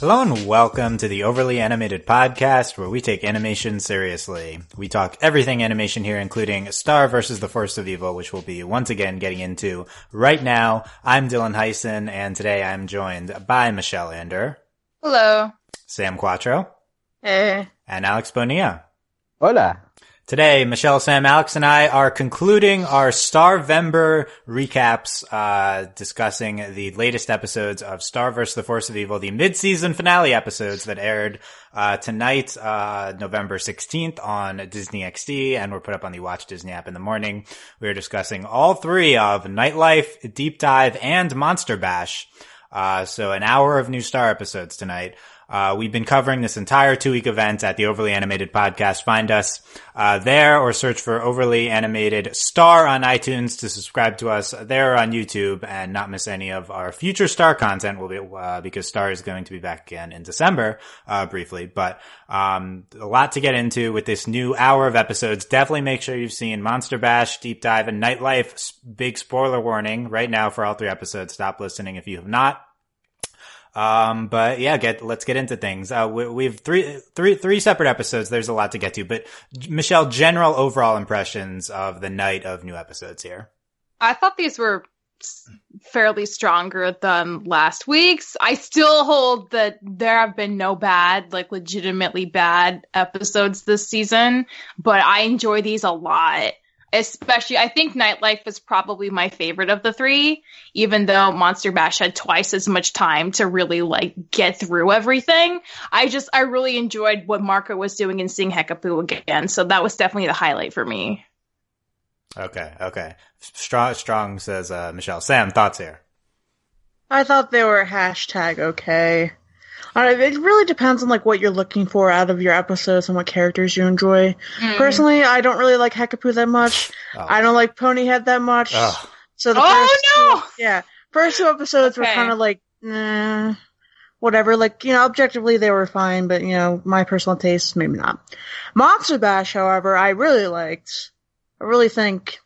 Hello and welcome to the Overly Animated Podcast, where we take animation seriously. We talk everything animation here, including Star vs. the Force of Evil, which we'll be once again getting into right now. I'm Dylan Hysen, and today I'm joined by Michelle Anderer. Hello. Sam Quattro. Hey. And Alex Bonilla. Hola. Today, Michelle, Sam, Alex, and I are concluding our Starvember recaps, discussing the latest episodes of Star vs. the Force of Evil, the mid-season finale episodes that aired tonight, November 16th on Disney XD, and were put up on the Watch Disney app in the morning. We are discussing all three of Nightlife, Deep Dive, and Monster Bash. So an hour of new Star episodes tonight. We've been covering this entire 2-week event at the Overly Animated Podcast. Find us there or search for Overly Animated Star on iTunes to subscribe to us there on YouTube and not miss any of our future Star content. Because Star is going to be back again in December, briefly. But a lot to get into with this new hour of episodes. Definitely make sure you've seen Monster Bash, Deep Dive, and Nightlife. Big spoiler warning right now for all three episodes. Stop listening if you have not. But yeah, let's get into things. We have three separate episodes. There's a lot to get to, but Michelle, general overall impressions of the night of new episodes here. I thought these were fairly stronger than last week's. I still hold that there have been no bad, like legitimately bad episodes this season, but I enjoy these a lot. Especially, I think Nightlife is probably my favorite of the three, even though Monster Bash had twice as much time to really, get through everything. I really enjoyed what Marco was doing in seeing Hekapoo again, so that was definitely the highlight for me. Okay. Strong says, Michelle. Sam, thoughts here? I thought they were hashtag okay. It really depends on what you're looking for out of your episodes and what characters you enjoy. Personally, I don't really like Hekapoo that much. Oh. I don't like Ponyhead that much. Oh. So the first two episodes were kind of whatever. Objectively they were fine, but my personal taste, maybe not. Monster Bash, however, I really liked. I really think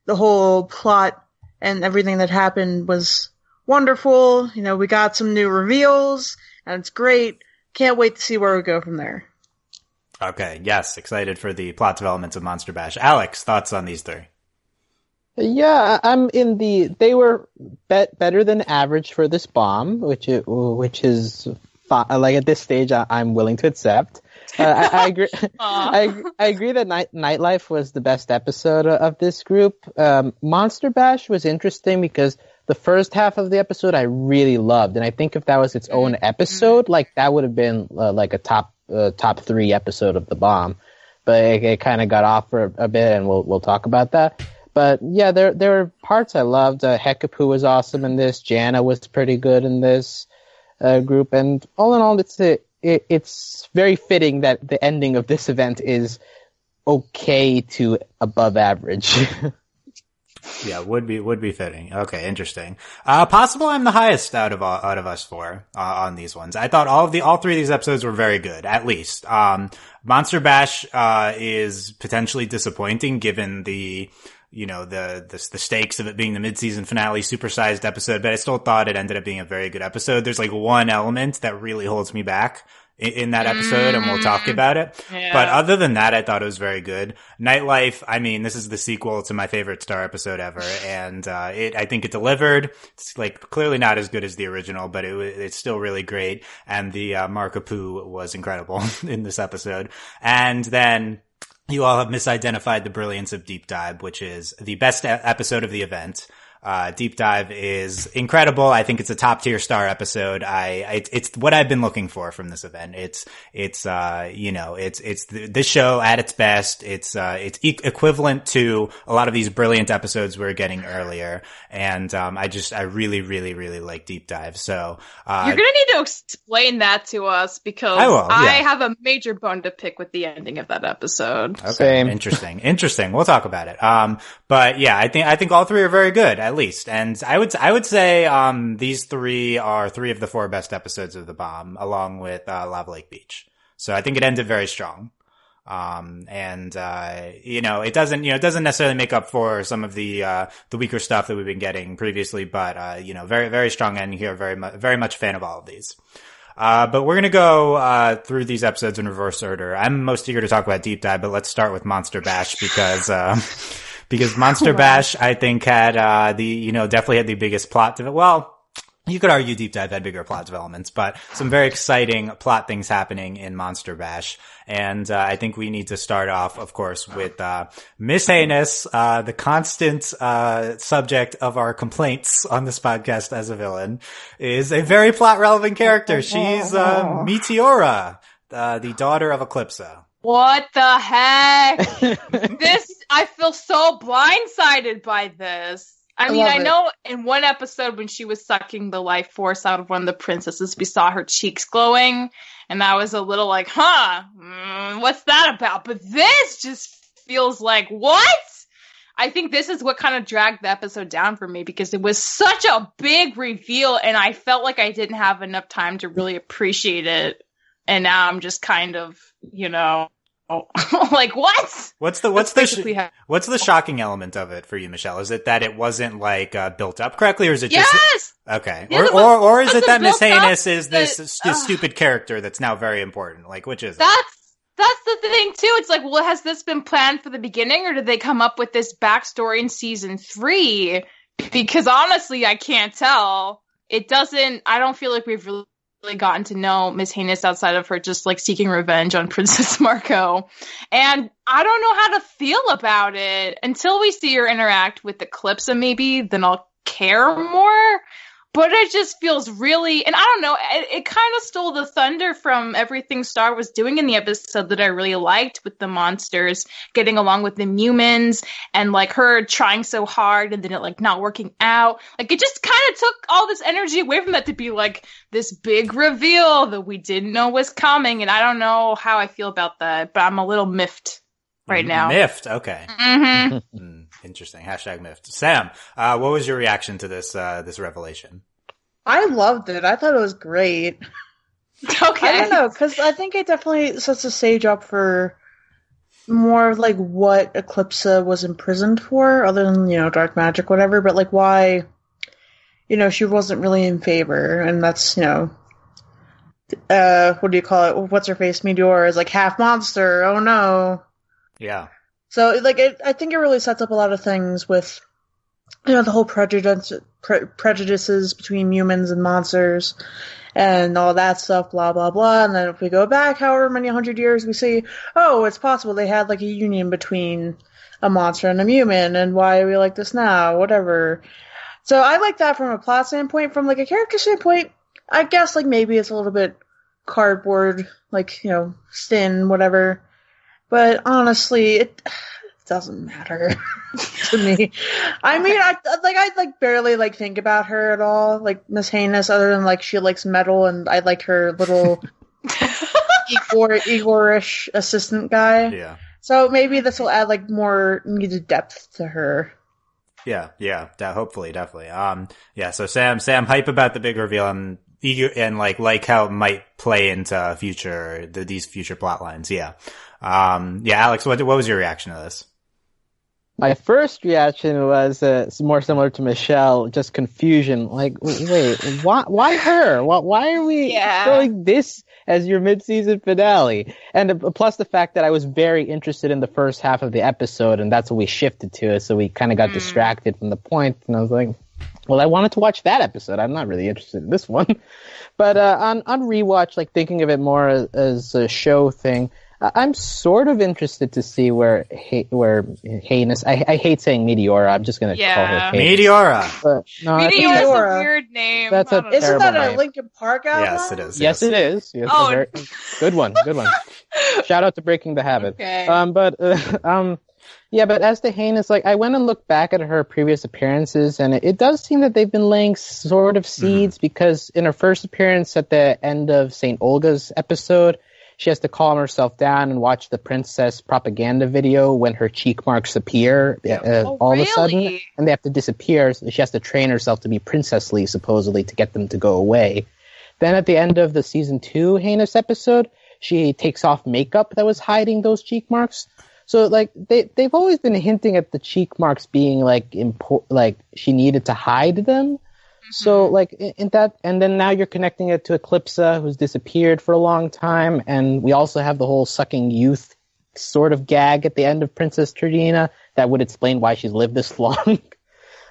the whole plot and everything that happened was wonderful. We got some new reveals. And it's great. Can't wait to see where we go from there. Okay, yes, excited for the plot developments of Monster Bash. Alex, thoughts on these three? Yeah, they were better than average for this bomb, which is at this stage I'm willing to accept. I agree. I agree that Nightlife was the best episode of this group. Monster Bash was interesting because the first half of the episode I really loved, and I think if that was its own episode, that would have been a top 3 episode of the bomb. But it kind of got off for a bit, and we'll talk about that. But yeah, there were parts I loved. Hekapoo was awesome in this. Jana was pretty good in this group, and all in all, it's very fitting that the ending of this event is okay to above average. Yeah, would be fitting. Okay, interesting. Possible I'm the highest out of us four, on these ones. I thought all three of these episodes were very good, at least. Monster Bash, is potentially disappointing given the stakes of it being the mid-season finale supersized episode, but I still thought it ended up being a very good episode. There's one element that really holds me back in that episode, and we'll talk about it. Yeah. But other than that, I thought it was very good. Nightlife, this is the sequel to my favorite Star episode ever, and I think it delivered. It's clearly not as good as the original, but it's still really great, and the Marco Poo was incredible in this episode. And then you all have misidentified the brilliance of Deep Dive, which is the best episode of the event. Deep Dive is incredible. I think it's a top tier Star episode. It's what I've been looking for from this event. It's this show at its best. It's equivalent to a lot of these brilliant episodes we were getting earlier. And, I really, really, really like Deep Dive. So, you're going to need to explain that to us because I have a major bone to pick with the ending of that episode. Okay. Same. Interesting. We'll talk about it. But yeah, I think all three are very good, at least. And I would say, these three are 3 of the 4 best episodes of the bomb, along with, Lava Lake Beach. So I think it ended very strong. It doesn't necessarily make up for some of the weaker stuff that we've been getting previously, but, very, very strong ending here. Very much a fan of all of these. But we're going to go through these episodes in reverse order. I'm most eager to talk about Deep Dive, but let's start with Monster Bash because Monster Bash, I think, had definitely had the biggest plot well, you could argue Deep Dive had bigger plot developments, but some very exciting plot things happening in Monster Bash. And I think we need to start off, of course, with Miss Heinous, the constant subject of our complaints on this podcast as a villain, is a very plot-relevant character. She's Meteora, the daughter of Eclipsa. What the heck? I feel so blindsided by this. I know in one episode when she was sucking the life force out of one of the princesses, we saw her cheeks glowing, and that was a little like, what's that about? But this just feels like, what? I think this is what kind of dragged the episode down for me, because it was such a big reveal, and I felt like I didn't have enough time to really appreciate it, and now I'm just kind of, like, what? What's the shocking element of it for you, Michelle? Is it that it wasn't built up correctly, or is it just okay? Yeah, or is it that Miss Heinous is this stupid character that's now very important? Like, which is it? That's the thing too. It's like, well, has this been planned for the beginning, or did they come up with this backstory in season 3? Because honestly, I can't tell. I don't feel like we've really gotten to know Miss Heinous outside of her just seeking revenge on Princess Marco, and I don't know how to feel about it until we see her interact with Eclipsa. Maybe then I'll care more, but it just feels really, and I don't know, it kind of stole the thunder from everything Star was doing in the episode that I really liked, with the monsters getting along with the humans, and her trying so hard and then it not working out. It just kind of took all this energy away from that to be this big reveal that we didn't know was coming, and I don't know how I feel about that, but I'm a little miffed right now. Miffed, okay. Mm-hmm. Interesting. # miffed. Sam, what was your reaction to this revelation? I loved it. I thought it was great. Okay. I don't know, because I think it definitely sets the stage up for more of what Eclipsa was imprisoned for, other than, dark magic, whatever, but why, she wasn't really in favor, and that's, what do you call it? What's her face? Meteora is half monster. Oh no. Yeah. So, I think it really sets up a lot of things with, the whole prejudices between humans and monsters, and all that stuff, blah, blah, blah. And then if we go back however many 100 years, we see, it's possible they had, a union between a monster and a human, and why are we like this now? Whatever. So I like that from a plot standpoint. From, a character standpoint, I guess, maybe it's a little bit cardboard, thin, whatever. But honestly, it doesn't matter to me. I mean, I barely think about her at all, Miss Heinous, other than she likes metal, and I like her little Igor-ish assistant guy. Yeah. So maybe this will add more needed depth to her. Yeah, hopefully, definitely. So Sam, hype about the big reveal, and how it might play into these future plot lines. Yeah. Alex, what was your reaction to this? My first reaction was more similar to Michelle, just confusion. Wait, why her? Why are we throwing this as your mid-season finale? And plus the fact that I was very interested in the first half of the episode, and that's what we shifted to, so we kind of got distracted from the point, and I was like, well, I wanted to watch that episode. I'm not really interested in this one. But on rewatch, thinking of it more as a show thing, I'm sort of interested to see where Heinous. I hate saying Meteora. I'm just going to call her Heinous. Meteora. Meteora's a weird name. Isn't that a Linkin Park album? Yes, it is. Yes, it is. Yes, good one. Shout out to Breaking the Habit. Okay. But as to Heinous, I went and looked back at her previous appearances, and it does seem that they've been laying sort of seeds, because in her first appearance at the end of St. Olga's episode, she has to calm herself down and watch the princess propaganda video when her cheek marks appear all of a sudden, and they have to disappear. So she has to train herself to be princessly, supposedly, to get them to go away. Then at the end of the season 2 Heinous episode, she takes off makeup that was hiding those cheek marks. So they've always been hinting at the cheek marks being she needed to hide them. So, like, in that, and then now you're connecting it to Eclipsa, who's disappeared for a long time, and we also have the whole sucking youth sort of gag at the end of Princess Tridina that would explain why she's lived this long.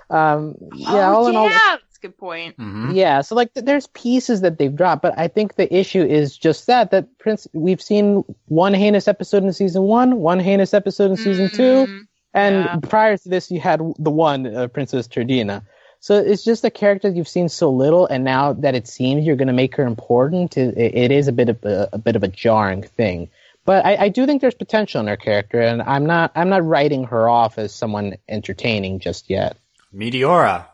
All in all, that's a good point. yeah. So, like, there's pieces that they've dropped, but I think the issue is just that we've seen one heinous episode in season one heinous episode in season two, and prior to this, you had the one Princess Tridina. So it's just a character you've seen so little, and now that it seems you're going to make her important, it is a bit of a jarring thing. But I do think there's potential in her character, and I'm not writing her off as someone entertaining just yet. Meteora.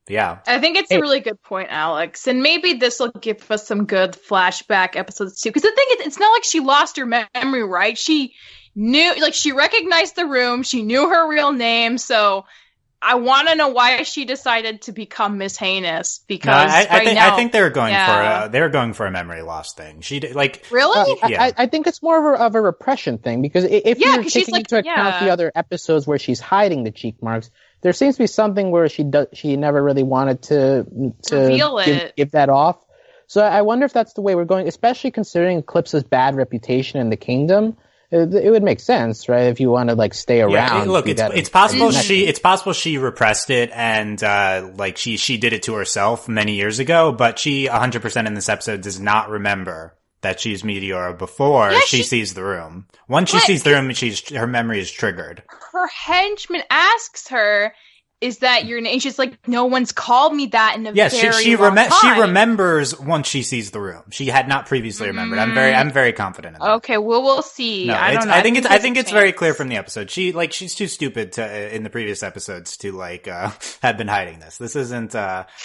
Yeah. I think it's a really good point, Alex. And maybe this will give us some good flashback episodes too. Because the thing is, it's not like she lost her memory, right? She knew, like, she recognized the room. She knew her real name. So I want to know why she decided to become Miss Heinous. Because I think they were going for a memory loss thing. She did, like, really? I think it's more of a repression thing, because if you're taking into account the other episodes where she's hiding the cheek marks, there seems to be something where she never really wanted to reveal it, give that off. So I wonder if that's the way we're going, especially considering Eclipsa's bad reputation in the kingdom. It would make sense, right? If you want to, like, stay around. Look, it's possible she repressed it and like she did it to herself many years ago, but she 100% in this episode does not remember that she's Meteora before she sees the room. Once she sees the room, her memory is triggered. Her henchman asks her, "Is that your name?" She's like, "No one's called me that in a very long time." She remembers once she sees the room. She had not previously remembered. I'm very confident in that. Okay, well, we'll see. No, I don't know. I think it's very clear from the episode. She's too stupid to in the previous episodes to have been hiding this. This isn't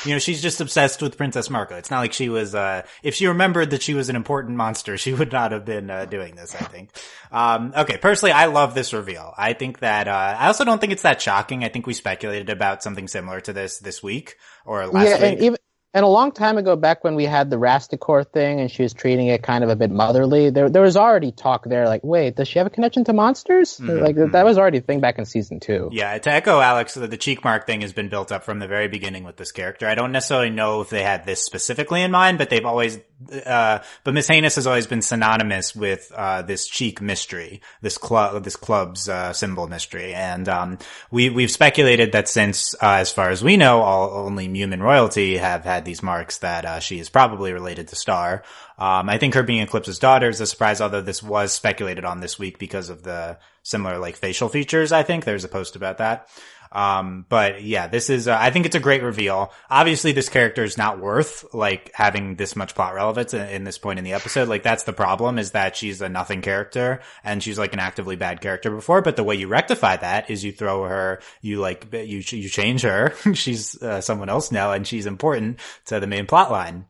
she's just obsessed with Princess Marco. It's not like she was if she remembered that she was an important monster, she would not have been doing this, I think. Okay, personally, I love this reveal. I think that I also don't think it's that shocking. I think we speculated about something similar to this week or last week. And a long time ago, back when we had the Rasticor thing and she was treating it kind of a bit motherly, there was already talk there, like, wait, does she have a connection to monsters? That was already a thing back in season 2. Yeah, to echo Alex, the cheek mark thing has been built up from the very beginning with this character. I don't necessarily know if they had this specifically in mind, but they've always, but Miss Heinous has always been synonymous with this cheek mystery, this club's symbol mystery. And we've speculated that since, as far as we know, only Mumin royalty have had these marks, that she is probably related to Star. I think her being Eclipse's daughter is a surprise, although this was speculated on this week because of the similar, like, facial features. I think there's a post about that. But yeah, this is, I think it's a great reveal. Obviously, this character is not worth, like, having this much plot relevance in this point in the episode. Like, that's the problem, is that she's a nothing character and she's, like, an actively bad character before. But the way you rectify that is you throw her, you change her. She's someone else now, and she's important to the main plot line.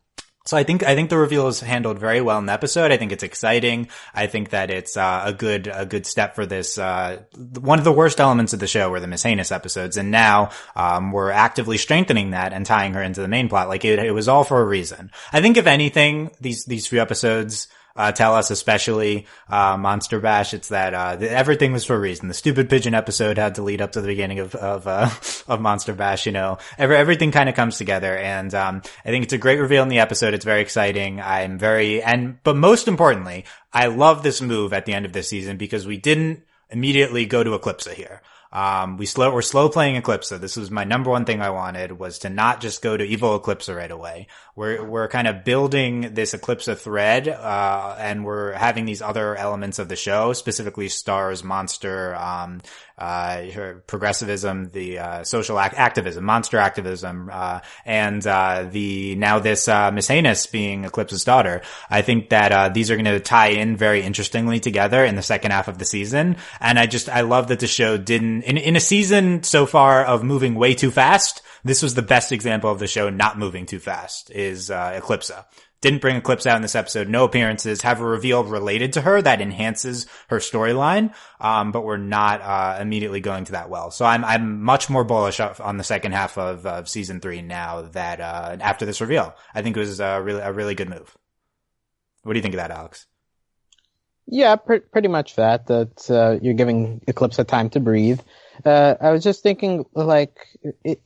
So I think the reveal is handled very well in the episode. I think it's exciting. I think that it's a good step for this. One of the worst elements of the show were the Miss Heinous episodes, and now we're actively strengthening that and tying her into the main plot. Like, it was all for a reason. I think, if anything, these few episodes tell us, especially Monster Bash, it's that everything was for a reason. The stupid pigeon episode had to lead up to the beginning of Monster Bash. Everything kind of comes together, and I think it's a great reveal in the episode. It's very exciting. But most importantly, I love this move at the end of this season, because we didn't immediately go to Eclipsa here. We're slow playing Eclipsa. This was my number one thing I wanted, was to not just go to evil Eclipsa right away. We're kind of building this Eclipsa thread, and we're having these other elements of the show, specifically Star's monster, her progressivism, the social activism, monster activism, and now this Miss Heinous being Eclipse's daughter. I think that these are going to tie in very interestingly together in the second half of the season, and I love that the show didn't, in a season so far of moving way too fast, this was the best example of the show not moving too fast, is Eclipsa. Didn't bring Eclipse out in this episode, no appearances, have a reveal related to her that enhances her storyline, but we're not immediately going to that well. So I'm much more bullish on the second half of season 3 now, that after this reveal. I think it was a really good move. What do you think of that, Alex? Yeah, pretty much that you're giving Eclipse a time to breathe. I was just thinking, like,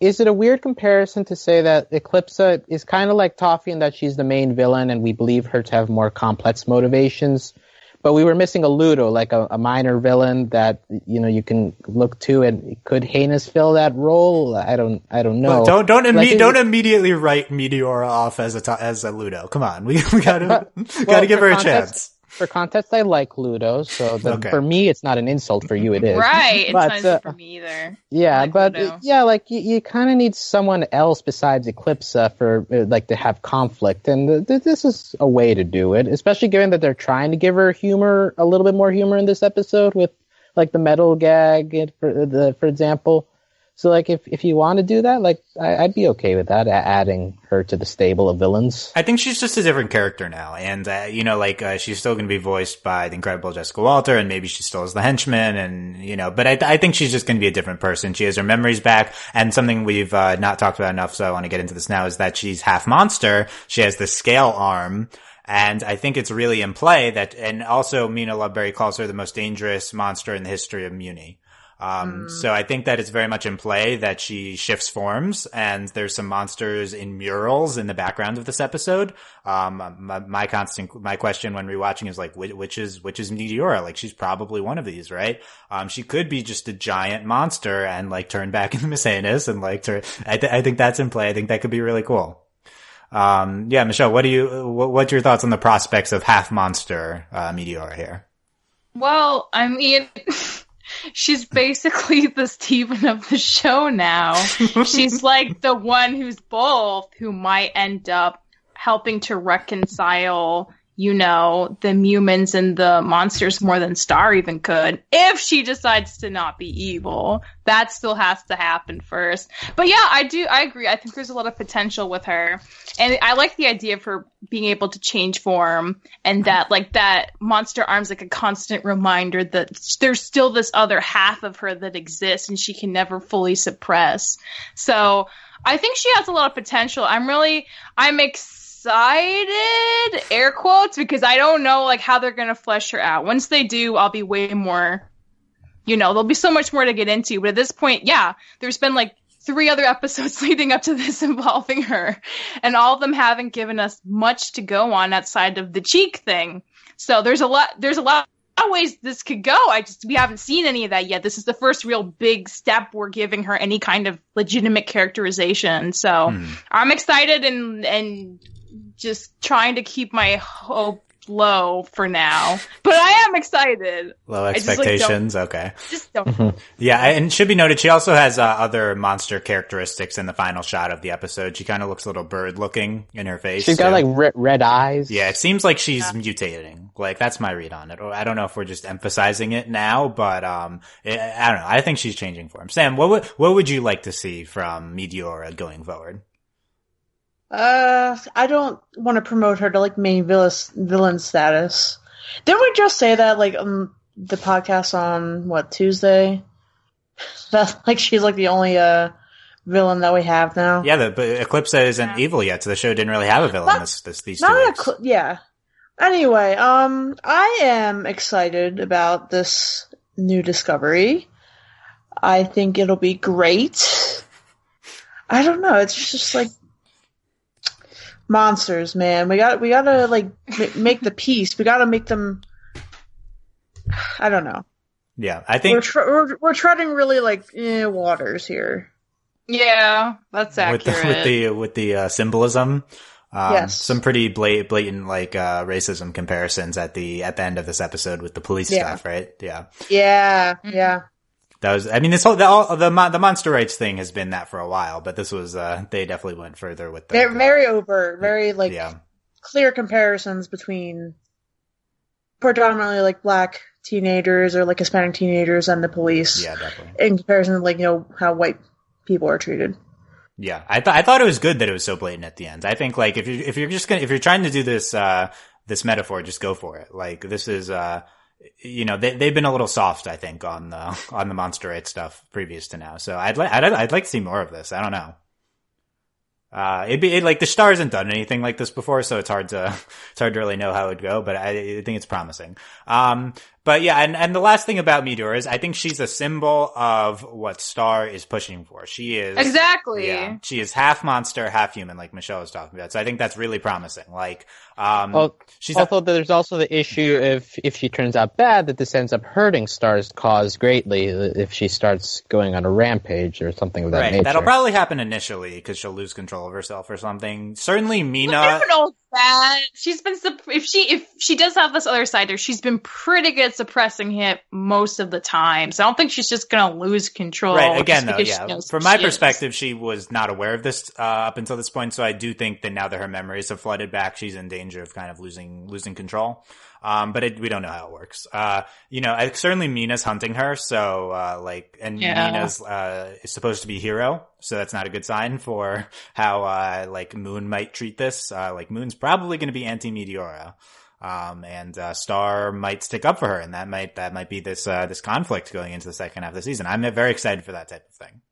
is it a weird comparison to say that Eclipsa is kind of like Toffee in that she's the main villain and we believe her to have more complex motivations, but we were missing a Ludo, like a minor villain that, you know, you can look to, and could Heinous fill that role? I don't know. But don't immediately write Meteora off as a Ludo. Come on, we gotta give her a chance. For context, I like Ludo, so for me, it's not an insult. For you, it is. Right, it's not insult for me either. Yeah, but like you kind of need someone else besides Eclipsa for like to have conflict, and this is a way to do it, especially given that they're trying to give her humor, a little bit more humor in this episode with like the metal gag, for example. So, like, if you want to do that, like, I'd be okay with that, adding her to the stable of villains. I think she's just a different character now. And, you know, like, she's still going to be voiced by the incredible Jessica Walter, and maybe she still is the henchman, and, you know, but I think she's just going to be a different person. She has her memories back, and something we've, not talked about enough, so I want to get into this now, is that she's half monster. She has the scale arm. And I think it's really in play that, and also Mina Loveberry calls her the most dangerous monster in the history of Muni. So I think that it's very much in play that she shifts forms, and there's some monsters in murals in the background of this episode. My question when rewatching is like, which is Meteora? Like, she's probably one of these, right? She could be just a giant monster and like turn back into Miss Anus and like I think that's in play. I think that could be really cool. Yeah, Michelle, what's your thoughts on the prospects of half monster, Meteora here? Well, I mean, she's basically the Steven of the show now. She's like the one who's both, who might end up helping to reconcile, you know, the humans and the monsters more than Star even could, if she decides to not be evil. That still has to happen first. But yeah, I agree. I think there's a lot of potential with her. And I like the idea of her being able to change form, and that, like, that monster arm's like a constant reminder that there's still this other half of her that exists and she can never fully suppress. So I think she has a lot of potential. I'm excited, air quotes, because I don't know, like, how they're going to flesh her out. Once they do, I'll be way more, you know, there'll be so much more to get into. But at this point, yeah, there's been like 3 other episodes leading up to this involving her, and all of them haven't given us much to go on outside of the cheek thing. So there's a lot of ways this could go. We haven't seen any of that yet. This is the first real big step we're giving her any kind of legitimate characterization. So I'm excited and just trying to keep my hope low for now, but I am excited. Low expectations. Okay. Just don't. Yeah, and it should be noted, she also has other monster characteristics in the final shot of the episode. She kind of looks a little bird looking in her face. She's got like red eyes. Yeah, it seems like she's mutating. Like, that's my read on it. I don't know if we're just emphasizing it now, but I don't know. I think she's changing form. Sam, what would you like to see from Meteora going forward? I don't want to promote her to like main villain status. Didn't we just say that like on the podcast on Tuesday? That like she's like the only villain that we have now. Yeah, but Eclipsa isn't evil yet, so the show didn't really have a villain these 2 weeks. Yeah. Anyway, I am excited about this new discovery. I think it'll be great. I don't know. It's just like monsters, man. We gotta like make the peace. We gotta make them. I don't know. Yeah, I think we're treading really like waters here. Yeah, that's accurate. With the symbolism. Yes. Some pretty blatant like racism comparisons at the end of this episode with the police stuff, right? Yeah. Yeah. Yeah. That was, I mean, this whole, the monster rights thing has been that for a while, but this was, they definitely went further with the. They're very overt, very like clear comparisons between predominantly like black teenagers or like Hispanic teenagers and the police. Yeah, definitely. In comparison to like, you know, how white people are treated. Yeah. I thought it was good that it was so blatant at the end. I think like if you're trying to do this, this metaphor, just go for it. Like this is, you know, they've been a little soft, I think, on the monster rights stuff previous to now. So I'd like to see more of this. I don't know. Like the Star hasn't done anything like this before, so it's hard to really know how it would go, but I think it's promising. But yeah, and the last thing about Meteor is I think she's a symbol of what Star is pushing for. She is exactly. Yeah, she is half monster, half human, like Michelle was talking about. So I think that's really promising. Like, she's although there's also the issue if she turns out bad, that this ends up hurting Star's cause greatly if she starts going on a rampage or something of that nature. That'll probably happen initially because she'll lose control of herself or something. Certainly, Mina. I don't know that she's been if she does have this other side there, she's been pretty good at suppressing it most of the time. So I don't think she's just gonna lose control. Right. Again, though, yeah. From my perspective, she was not aware of this up until this point. So I do think that now that her memories have flooded back, she's in danger of kind of losing control. But we don't know how it works. Certainly Mina's hunting her. So, Mina's, is supposed to be hero. So that's not a good sign for how, Moon might treat this. Moon's probably going to be anti-Meteora. And Star might stick up for her. And that might be this conflict going into the second half of the season. I'm very excited for that type of thing.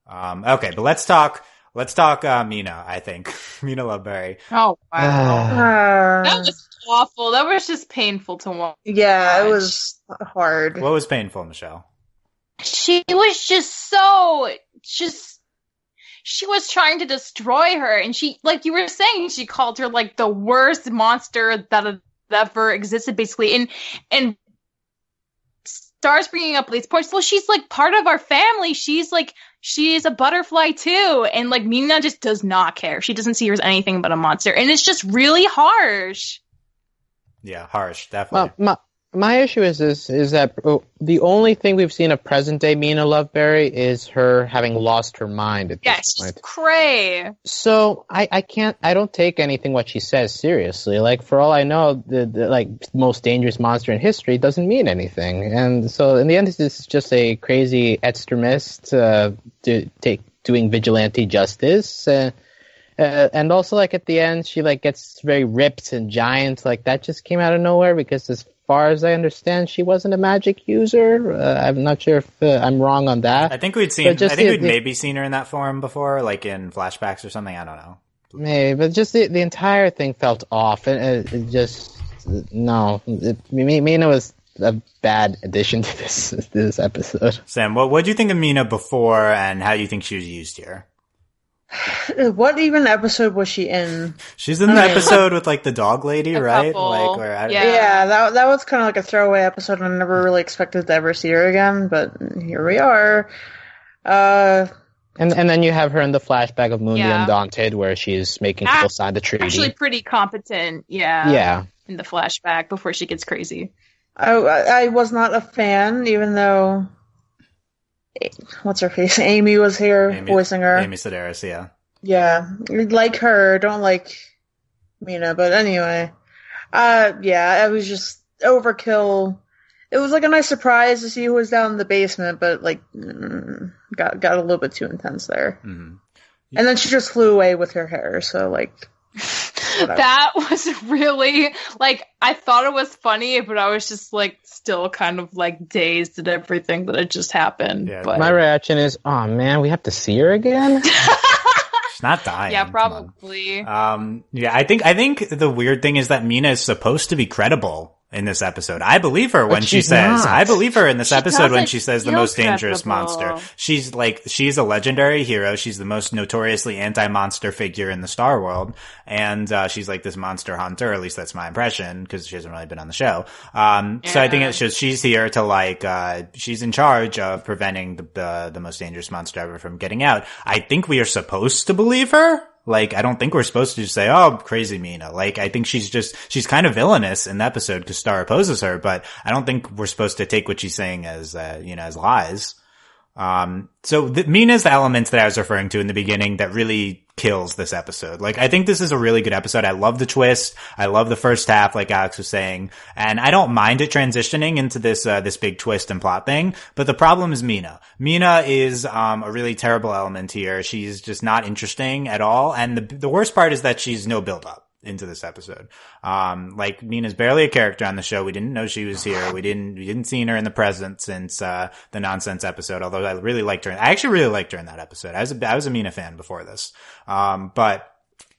Okay, but let's talk Mina, I think. Mina Loveberry. Oh, wow. That was awful. That was just painful to watch. Yeah, it was hard. What was painful, Michelle? She was she was trying to destroy her, and she, like you were saying, she called her like the worst monster that ever existed, basically. And Star's bringing up these points. Well, she's like part of our family. She is a butterfly too, and like Mina just does not care. She doesn't see her as anything but a monster, and it's just really harsh. Yeah, harsh, definitely. My issue is that the only thing we've seen of present day Mina Loveberry is her having lost her mind at this point. She's cray. So I don't take anything what she says seriously. Like, for all I know, the most dangerous monster in history doesn't mean anything. And so in the end, this is just a crazy extremist doing vigilante justice. And also, like, at the end, she gets very ripped and giant. Like, that just came out of nowhere because as far as I understand, she wasn't a magic user. I'm not sure if I'm wrong on that. I think we'd maybe seen her in that form before, like in flashbacks or something. I don't know. Maybe, but just the entire thing felt off, and Mina was a bad addition to this episode. Sam, what do you think of Mina before, and how do you think she was used here? What even episode was she in? She's in the episode with like the dog lady, right? That was kind of like a throwaway episode. I never really expected to ever see her again, but here we are. And then you have her in the flashback of Moon the Undaunted, where she's making people sign the treaty. Actually, pretty competent. Yeah. In the flashback before she gets crazy. I was not a fan, even though. What's her face? Amy was here voicing her. Amy Sedaris, yeah. Yeah. Like her, don't like Mina, but anyway. It was just overkill. It was like a nice surprise to see who was down in the basement, but like got a little bit too intense there. Mm-hmm. And then she just flew away with her hair, so like that was really, like, I thought it was funny, but I was just, like, still kind of, like, dazed at everything that had just happened. Yeah, but my reaction is, oh, man, we have to see her again? She's not dying. Yeah, probably. I think the weird thing is that Mina is supposed to be credible in this episode. I believe her when she says, I believe her in this episode when she says the most dangerous monster. She's a legendary hero. She's the most notoriously anti-monster figure in the Star world. And, she's like this monster hunter, or at least that's my impression, because she hasn't really been on the show. So I think it's just, she's here to she's in charge of preventing the most dangerous monster ever from getting out. I think we are supposed to believe her. Like, I don't think we're supposed to just say, oh, crazy Mina. Like, I think she's kind of villainous in the episode because Star opposes her, but I don't think we're supposed to take what she's saying as, as lies. So Mina's the elements that I was referring to in the beginning that really kills this episode. Like, I think this is a really good episode. I love the twist. I love the first half, like Alex was saying, and I don't mind it transitioning into this big twist and plot thing. But the problem is Mina. Mina is, a really terrible element here. She's just not interesting at all. And the worst part is that she's no build up into this episode. Mina's barely a character on the show. We didn't know she was here. We didn't see her in the present since, the nonsense episode, although I really liked her. I actually really liked her in that episode. I was a Mina fan before this. But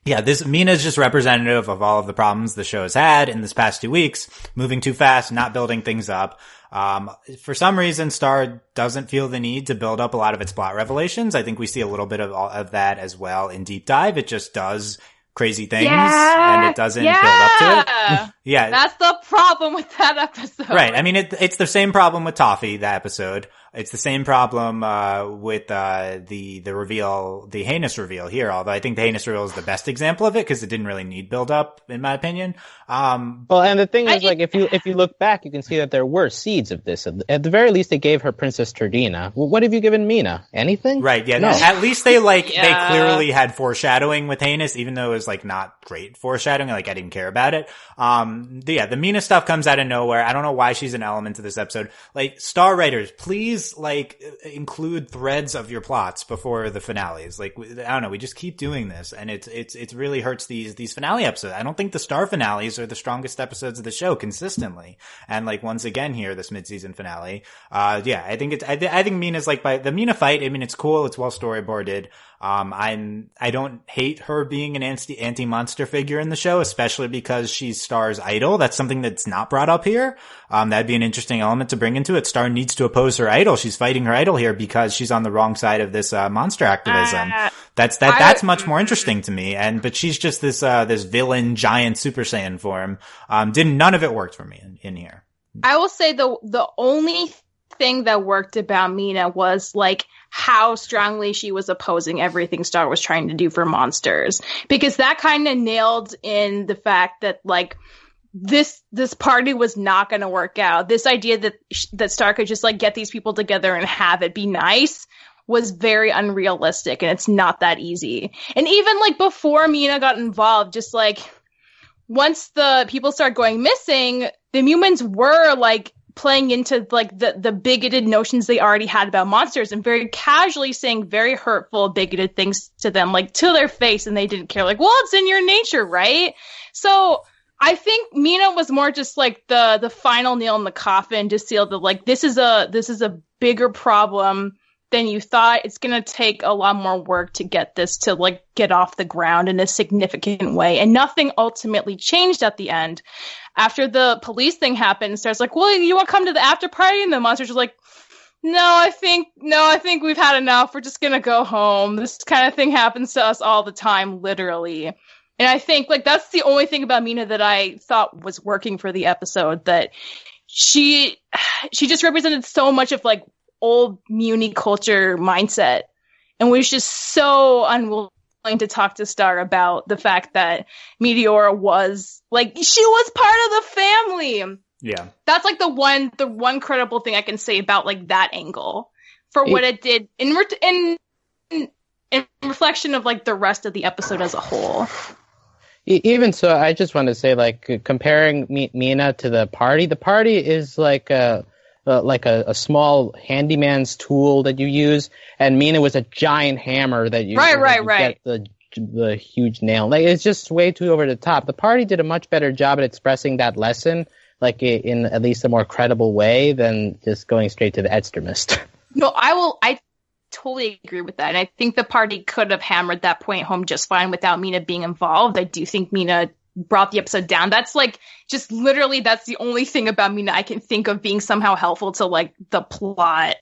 Yeah, this Mina is just representative of all of the problems the show has had in this past 2 weeks, moving too fast, not building things up. For some reason, Star doesn't feel the need to build up a lot of its plot revelations. I think we see a little bit of that as well in Deep Dive. It just does crazy things and it doesn't build up to it. Yeah. That's the problem with that episode. Right. I mean, it's the same problem with Toffee, that episode. It's the same problem, with, the reveal, the heinous reveal here, although I think the heinous reveal is the best example of it because it didn't really need build up, in my opinion. Well, and the thing is, like, if you look back, you can see that there were seeds of this. At the very least, they gave her Princess Turdina. Well, what have you given Mina? Anything? Right. Yeah. No. At least they they clearly had foreshadowing with heinous, even though it was like not great foreshadowing. Like I didn't care about it. The Mina stuff comes out of nowhere. I don't know why she's an element to this episode. Like, star writers, please, like, include threads of your plots before the finales. Like, I don't know, we just keep doing this, and it really hurts these finale episodes. I don't think the star finales are the strongest episodes of the show consistently. And like, once again here, this mid-season finale, I think Mina's like, by the Mina fight, I mean, it's cool, it's well storyboarded. I don't hate her being an anti-monster figure in the show, especially because she's Star's idol. That's something that's not brought up here. That'd be an interesting element to bring into it. Star needs to oppose her idol. She's fighting her idol here because she's on the wrong side of this, monster activism. That's much more interesting to me. But she's just this villain giant Super Saiyan form. None of it worked for me in here. I will say the only thing that worked about Mina was like how strongly she was opposing everything Star was trying to do for monsters, because that kind of nailed in the fact that like this party was not going to work out. This idea that Star could just like get these people together and have it be nice was very unrealistic, and it's not that easy. And even like before Mina got involved, just like once the people started going missing, the humans were like playing into like the bigoted notions they already had about monsters and very casually saying very hurtful, bigoted things to them, like to their face, and they didn't care. Like, well, it's in your nature, right? So I think Mina was more just like the final nail in the coffin to seal the like, this is a bigger problem than you thought. It's going to take a lot more work to get this to like get off the ground in a significant way. And nothing ultimately changed at the end. After the police thing happened, Star's like, well, you want to come to the after party? And the monsters are like, no, I think we've had enough. We're just going to go home. This kind of thing happens to us all the time, literally. And I think like that's the only thing about Mina that I thought was working for the episode, that she just represented so much of like old Muni culture mindset, and was just so unwilling to talk to Star about the fact that Meteora was like, she was part of the family. Yeah, that's like the one credible thing I can say about like that angle for what it did in reflection of like the rest of the episode as a whole. Even so, I just want to say, like, comparing Mina to the party is like a small handyman's tool that you use, and Mina was a giant hammer that you get the huge nail. Like, it's just way too over the top. The party did a much better job at expressing that lesson, like in at least a more credible way than just going straight to the extremist. No, I totally agree with that. And I think the party could have hammered that point home just fine without Mina being involved. I do think Mina brought the episode down. That's like, just literally, that's the only thing about Mina I can think of being somehow helpful to like the plot.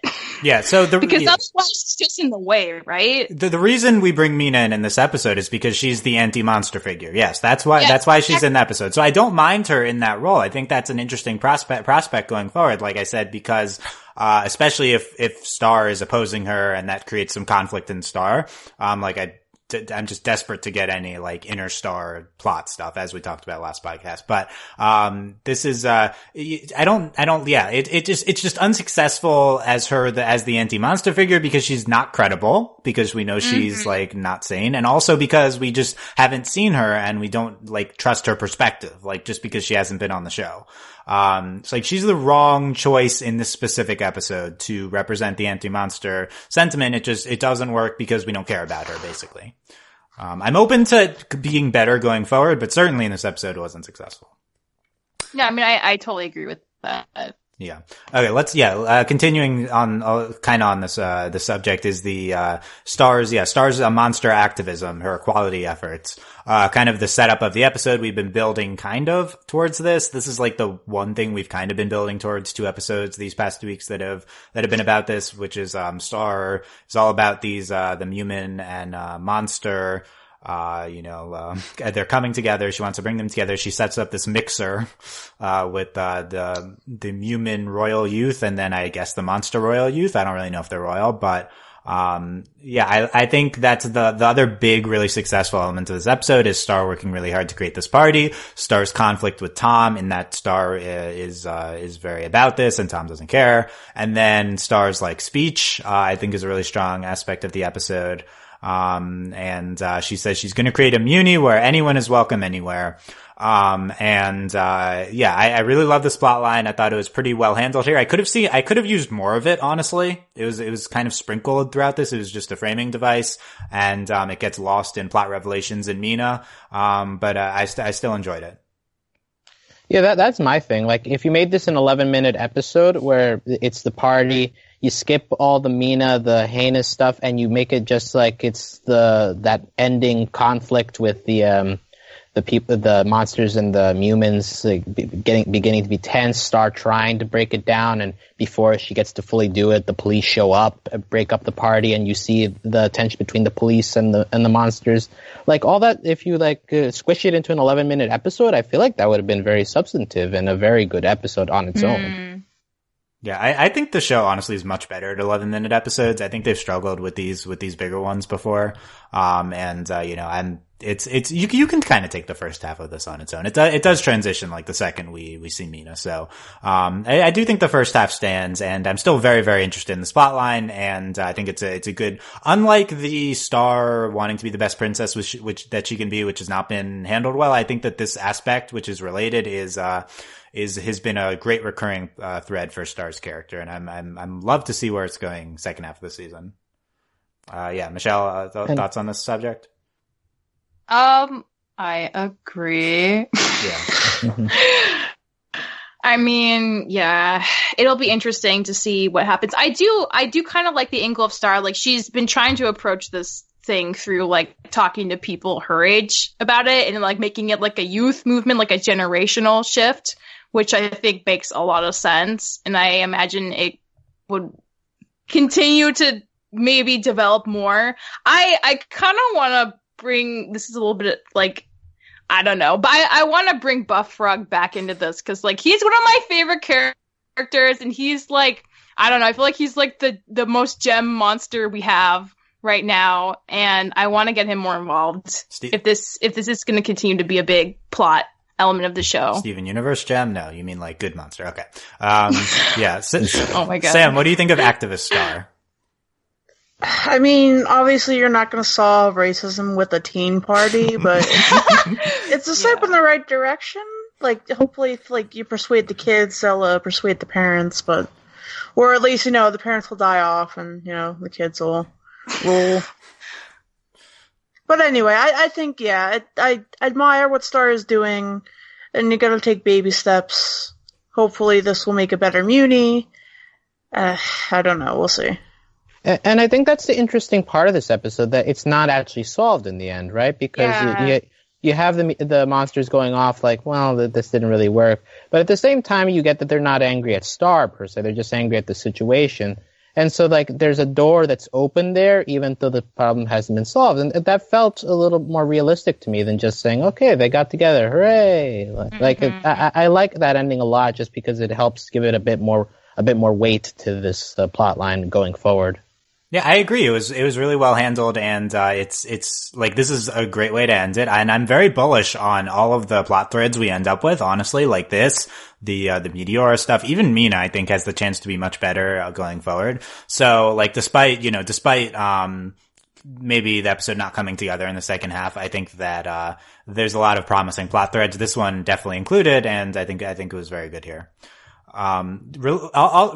Yeah, so because that's why she's just in the way, right? The reason we bring Mina in this episode is because she's the anti-monster figure. Yes, that's why she's in the episode. So I don't mind her in that role. I think that's an interesting prospect going forward, like I said, because especially if Star is opposing her and that creates some conflict in Star. I'm just desperate to get any like inner Star plot stuff, as we talked about last podcast. But this is it's just unsuccessful as the anti-monster figure, because she's not credible, because we know she's like not sane, and also because we just haven't seen her and we don't like trust her perspective, like just because she hasn't been on the show. It's like she's the wrong choice in this specific episode to represent the anti-monster sentiment. It doesn't work because we don't care about her, basically. I'm open to being better going forward, but certainly in this episode it wasn't successful. Yeah, I mean, I totally agree with that. Yeah. Okay. Continuing on, kind of on this, the subject is the, Star's monster activism, her equality efforts. Kind of the setup of the episode. We've been building kind of towards this. This is like the one thing we've kind of been building towards, 2 episodes these past 2 weeks that have been about this, which is, Star is all about these, the Mumin and, monster, they're coming together. She wants to bring them together. She sets up this mixer, with, the Mumin royal youth and then I guess the monster royal youth. I don't really know if they're royal, but, I think that's the other big, really successful element of this episode is Star working really hard to create this party. Star's conflict with Tom in that Star is very about this and Tom doesn't care. And then Star's like speech, I think is a really strong aspect of the episode. She says she's going to create a muni where anyone is welcome anywhere. I really love this plot line. I thought it was pretty well handled here. I could have used more of it, honestly. It was kind of sprinkled throughout this. It was just a framing device and, it gets lost in plot revelations in Mina. I still enjoyed it. Yeah, that's my thing. Like, if you made this an 11-minute episode where it's the party, you skip all the Mina, the heinous stuff, and you make it just like it's that ending conflict with the people, the monsters and the humans, like, beginning to be tense, Star trying to break it down, and before she gets to fully do it, the police show up, break up the party, and you see the tension between the police and the monsters. Like, all that, if you squish it into an 11-minute episode, I feel like that would have been very substantive and a very good episode on its own. Yeah, I think the show honestly is much better at 11-minute episodes. I think they've struggled with these bigger ones before. You can kind of take the first half of this on its own. It does transition like the second we see Mina. So, I do think the first half stands, and I'm still very, very interested in the plotline, and I think it's a good, unlike the Star wanting to be the best princess, which that she can be, which has not been handled well. I think that this aspect, which is related, has been a great recurring thread for Star's character, and I'm love to see where it's going second half of the season. Michelle, thoughts on this subject? I agree. Yeah. I mean, yeah, it'll be interesting to see what happens. I do kind of like the angle of Star. Like, she's been trying to approach this thing through like talking to people her age about it and like making it like a youth movement, like a generational shift, which I think makes a lot of sense. And I imagine it would continue to maybe develop more. I kind of want to bring, this is a little bit like, I don't know, but I want to bring Buff Frog back into this because like he's one of my favorite characters, and he's like, I don't know, I feel like he's like the most gem monster we have right now, and I want to get him more involved if this is going to continue to be a big plot element of the show. Steven Universe gem? No, you mean like good monster. Okay. Yeah. Oh my god. Sam, what do you think of Activist Star? I mean, obviously you're not going to solve racism with a teen party, but it's a step in the right direction. Like, hopefully, if, like, you persuade the kids, they'll persuade the parents, or at least, the parents will die off and, the kids will rule. But anyway, I think, I admire what Star is doing, and you gotta take baby steps. Hopefully this will make a better Muni. I don't know, we'll see. And I think that's the interesting part of this episode, that it's not actually solved in the end, right? Because you have the monsters going off like, well, this didn't really work. But at the same time, you get that they're not angry at Star, per se. They're just angry at the situation. And so, like, there's a door that's open there, even though the problem hasn't been solved. And that felt a little more realistic to me than just saying, okay, they got together, hooray! I like that ending a lot, just because it helps give it a bit more weight to this plot line going forward. Yeah, I agree. It was really well handled, and it's like, this is a great way to end it. And I'm very bullish on all of the plot threads we end up with, honestly, like this, the Meteora stuff. Even Mina, I think, has the chance to be much better going forward. So, like, despite maybe the episode not coming together in the second half, I think that there's a lot of promising plot threads. This one definitely included, and I think it was very good here. I'll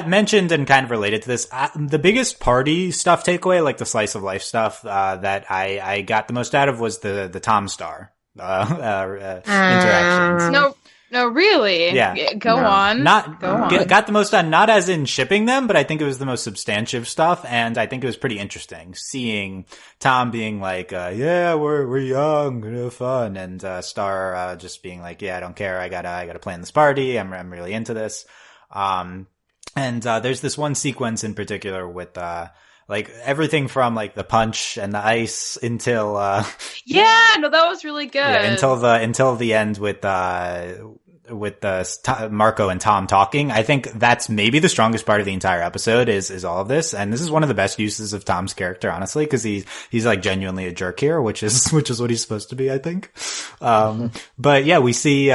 mentioned and kind of related to this, the biggest party stuff takeaway, like the slice of life stuff, that I got the most out of was the Tom Star, interactions. No, really? Yeah. Go on. Got the most done, not as in shipping them, but I think it was the most substantive stuff, and I think it was pretty interesting seeing Tom being like, yeah, we're young, gonna have fun, and Star just being like, yeah, I don't care, I gotta plan this party, I'm really into this. And there's this one sequence in particular with like everything from like the punch and the ice until that was really good. Yeah, until the end with Marco and Tom talking. I think that's maybe the strongest part of the entire episode is all of this. And this is one of the best uses of Tom's character, honestly, because he's like genuinely a jerk here, which is what he's supposed to be, I think. But yeah, we see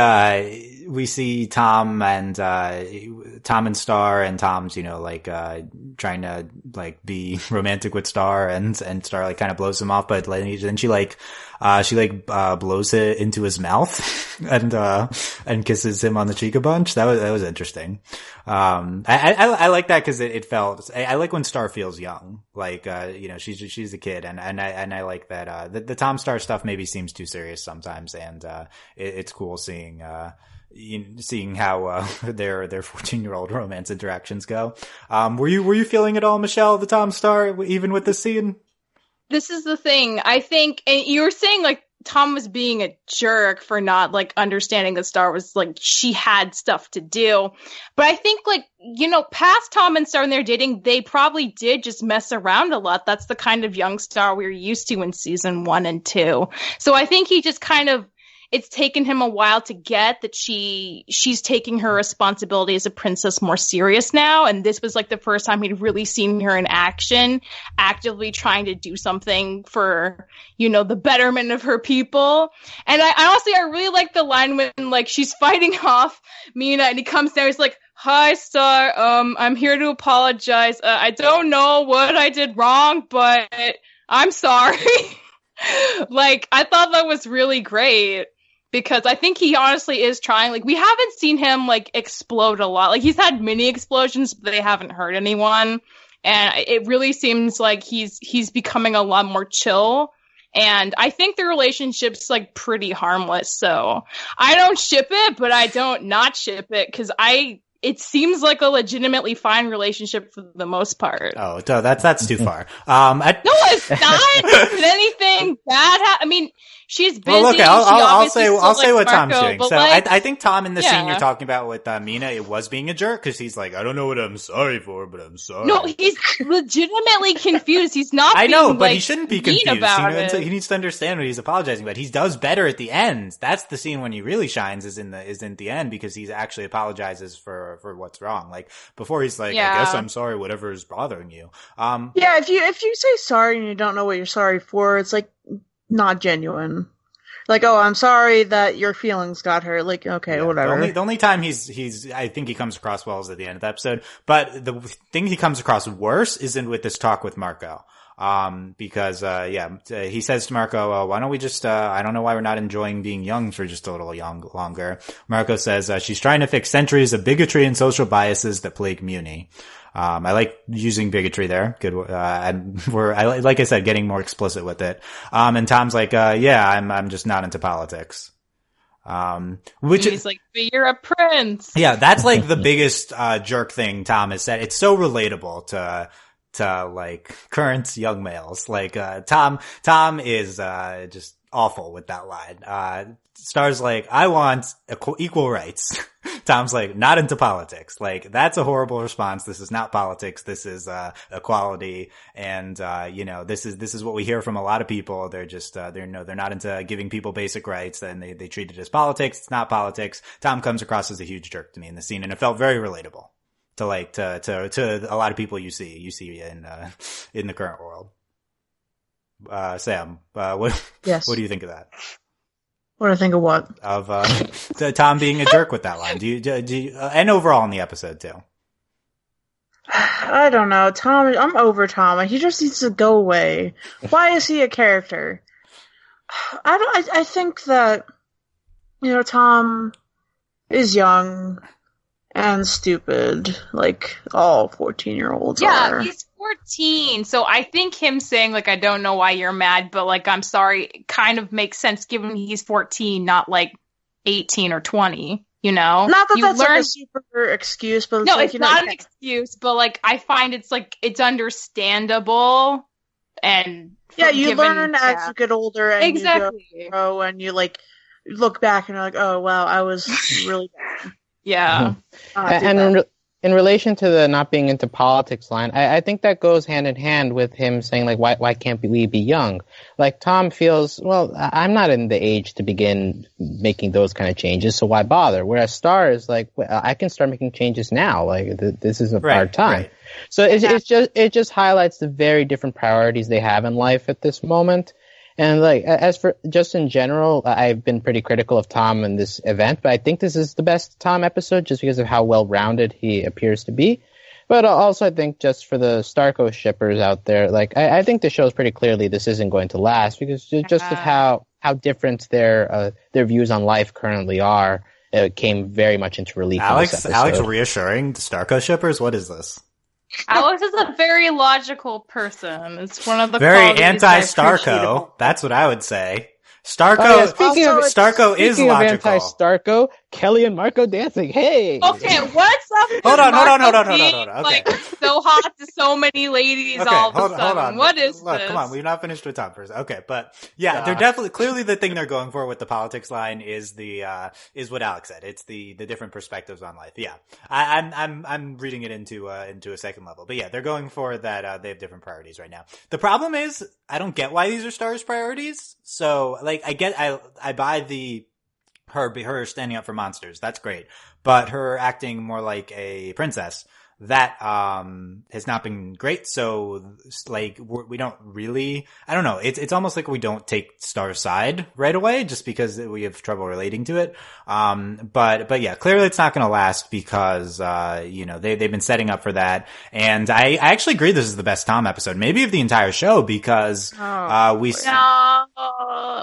Tom and Star, and Tom's, like, trying to like be romantic with Star, and Star like kind of blows him off, but then she blows it into his mouth and kisses him on the cheek a bunch. That was interesting. I like that because it felt, I like when Star feels young, like, she's a kid, and I like that, the Tom Star stuff maybe seems too serious sometimes, and, it's cool seeing how, their 14-year-old romance interactions go. Were you feeling it all, Michelle, the Tom Star, even with this scene? This is the thing. I think, and you were saying like Tom was being a jerk for not like understanding that Star was like, she had stuff to do. But I think like, past Tom and Star when they're dating, they probably did just mess around a lot. That's the kind of young Star we were used to in season 1 and 2. So I think he just kind of, it's taken him a while to get that she's taking her responsibility as a princess more serious now. And this was like the first time he'd really seen her in action, actively trying to do something for, the betterment of her people. And I really like the line when like she's fighting off Mina and he comes down, he's like, "Hi, Star. I'm here to apologize. I don't know what I did wrong, but I'm sorry." Like, I thought that was really great. Because I think he honestly is trying, like, we haven't seen him, like, explode a lot. Like, he's had mini explosions, but they haven't hurt anyone. And it really seems like he's becoming a lot more chill. And I think the relationship's, like, pretty harmless. So I don't ship it, but I don't not ship it. Because it seems like a legitimately fine relationship for the most part. Oh, that's too far. No, it's not. Did anything bad I mean, she's busy. Well, look, I'll say what Tom's Marco, doing. So like, I think Tom in the scene you're talking about with Mina, it was being a jerk because he's like, I don't know what I'm sorry for, but I'm sorry. No, he's legitimately confused. He's not. I know, being, but like, he shouldn't be confused. He needs to understand what he's apologizing about. He does better at the end. That's the scene when he really shines is in the end because he actually apologizes for what's wrong. Like before, he's like, I guess I'm sorry, whatever is bothering you. If you say sorry and you don't know what you're sorry for, it's like not genuine. Like, oh, I'm sorry that your feelings got hurt. Like, okay, whatever. The only time I think he comes across well is at the end of the episode. But the thing he comes across worse isn't with this talk with Marco. Because he says to Marco, why don't we just, I don't know why we're not enjoying being young for just a little longer. Marco says, she's trying to fix centuries of bigotry and social biases that plague Muni. I like using bigotry there. Good. And like I said, getting more explicit with it. And Tom's like, I'm just not into politics. Which he's like, but you're a prince. Yeah, that's like the biggest, jerk thing Tom has said. It's so relatable to like current young males. Like, Tom is, just awful with that line. Star's like, I want equal rights. Tom's like, not into politics. Like, that's a horrible response. This is not politics. This is, equality. And, this is what we hear from a lot of people. They're just, they're not into giving people basic rights, and they treat it as politics. It's not politics. Tom comes across as a huge jerk to me in the scene, and it felt very relatable to a lot of people you see in the current world. Sam, what do you think of that? What do I think of what? Of Tom being a jerk with that line. Do you and overall in the episode too? I don't know. Tom, I'm over Tom. He just needs to go away. Why is he a character? I think that, Tom is young and stupid, like all 14-year-olds are. Yeah, he's 14, so I think him saying, like, I don't know why you're mad, but, like, I'm sorry, kind of makes sense given he's 14, not, like, 18 or 20. you know? Not that you that's learn... like a super excuse, but no, like, it's not an excuse, but like I find it's understandable, and you learn as you get older, and you grow, and you like look back and you're like, oh wow, I was really bad. Yeah. And in relation to the not being into politics line, I think that goes hand in hand with him saying, like, why can't we be young? Like, Tom feels, well, I'm not in the age to begin making those kind of changes, so why bother? Whereas Star is like, well, I can start making changes now. Like, this is our time. Right. So it just highlights the very different priorities they have in life at this moment. And like, as for just in general, I've been pretty critical of Tom in this event, but I think this is the best Tom episode just because of how well-rounded he appears to be. But also, I think just for the Starco shippers out there, like, I think the shows pretty clearly this isn't going to last because just of how different their views on life currently are, it came very much into relief. Alex reassuring the Starco shippers? What is this? Alex is a very logical person. It's one of the very anti-Starco. That's what I would say. Starco is logical. Anti-Starco, Kelly and Marco dancing. Hey. Okay, what's up? Hold on. Okay. Like so hot to so many ladies all of a sudden. Hold on. What is this? Come on, we've not finished with Tom first. Okay, but yeah, they're definitely clearly the thing they're going for with the politics line is is what Alex said. It's the different perspectives on life. Yeah, I'm reading it into a second level, but yeah, they're going for that. They have different priorities right now. The problem is I don't get why these are Star's priorities. So like I buy her standing up for monsters. That's great. But her acting more like a princess, that has not been great. So like we don't really, I don't know. It's almost like we don't take Star's side right away just because we have trouble relating to it. But yeah, clearly it's not going to last because they've been setting up for that. And I actually agree this is the best Tom episode, maybe of the entire show, because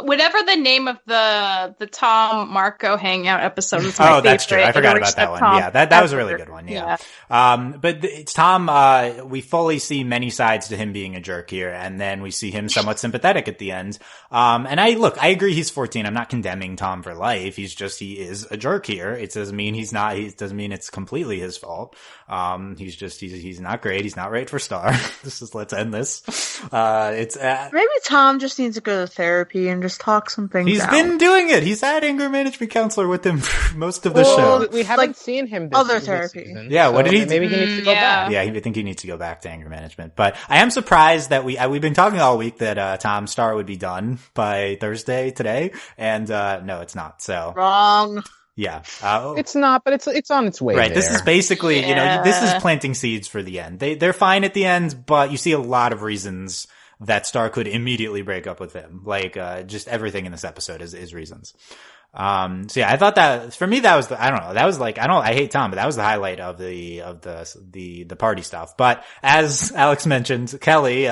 whatever the name of the Tom Marco hangout episode is. My that's true. I forgot about that one. Yeah, that was a really good one. Yeah. But it's Tom, we fully see many sides to him being a jerk here, and then we see him somewhat sympathetic at the end. And I agree he's 14. I'm not condemning Tom for life. He is a jerk here. It doesn't mean doesn't mean it's completely his fault. He's not great. He's not right for Star. Let's end this. Maybe Tom just needs to go to therapy and just talk some things out. He's been doing it. He's had anger management counselor with him for most of the show. We haven't seen him other therapy. Season, yeah, what did he do? Maybe he needs to go back. Yeah, I think he needs to go back to anger management. But I am surprised that we've been talking all week that Tom Star would be done by Thursday today, and no, it's not. So wrong. Yeah, it's not, but it's on its way. Right. There. This is basically, this is planting seeds for the end. They're fine at the end, but you see a lot of reasons that Star could immediately break up with him. Like, just everything in this episode is reasons. So yeah, I thought that for me, that was I hate Tom, but that was the highlight of the party stuff. But as Alex mentioned, Kelly,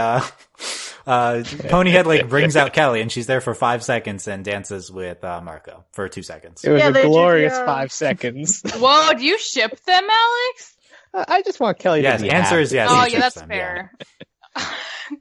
Ponyhead brings out Kelly, and she's there for 5 seconds and dances with Marco for 2 seconds. It was a glorious 5 seconds. Whoa, do you ship them, Alex? I just want Kelly to be answer happy. is yes. Oh yeah, that's fair.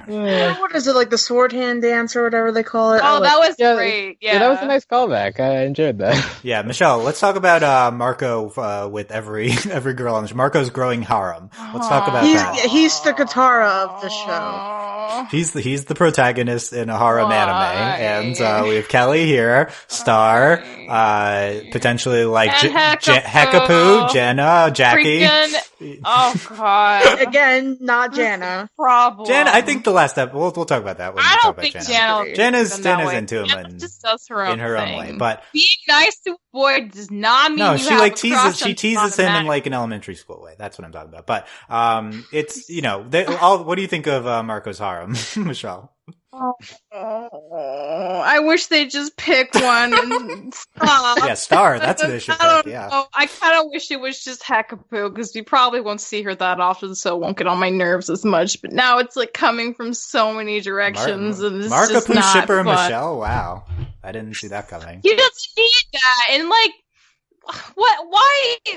Yeah. What is it, like the sword hand dance or whatever they call it? Oh, that was great. Yeah, that was a nice callback. I enjoyed that. Yeah, Michelle, let's talk about Marco with every girl on the show. Marco's growing harem. Let's talk about that. He's the Katara of the show. He's the protagonist in a harem anime, and we have Kelly here, Star, potentially Hekapoo, Jenna, Jackie. Oh god! Again, not Janna. Problem. Janna, I think the last episode. We'll talk about that. I don't think Janna's into him Janna just does her own way. But being nice to a boy does not mean she teases him in like an elementary school way. That's what I'm talking about. But it's what do you think of Marco's harem, Michelle? I wish they'd just pick one and stop. Yeah, Star. That's what they should pick. Yeah. I kind of wish it was just Hekapoo because you probably won't see her that often, so it won't get on my nerves as much. But now it's coming from so many directions, and it's just not shipper fun. Michelle. Wow, I didn't see that coming. You just need that, and what?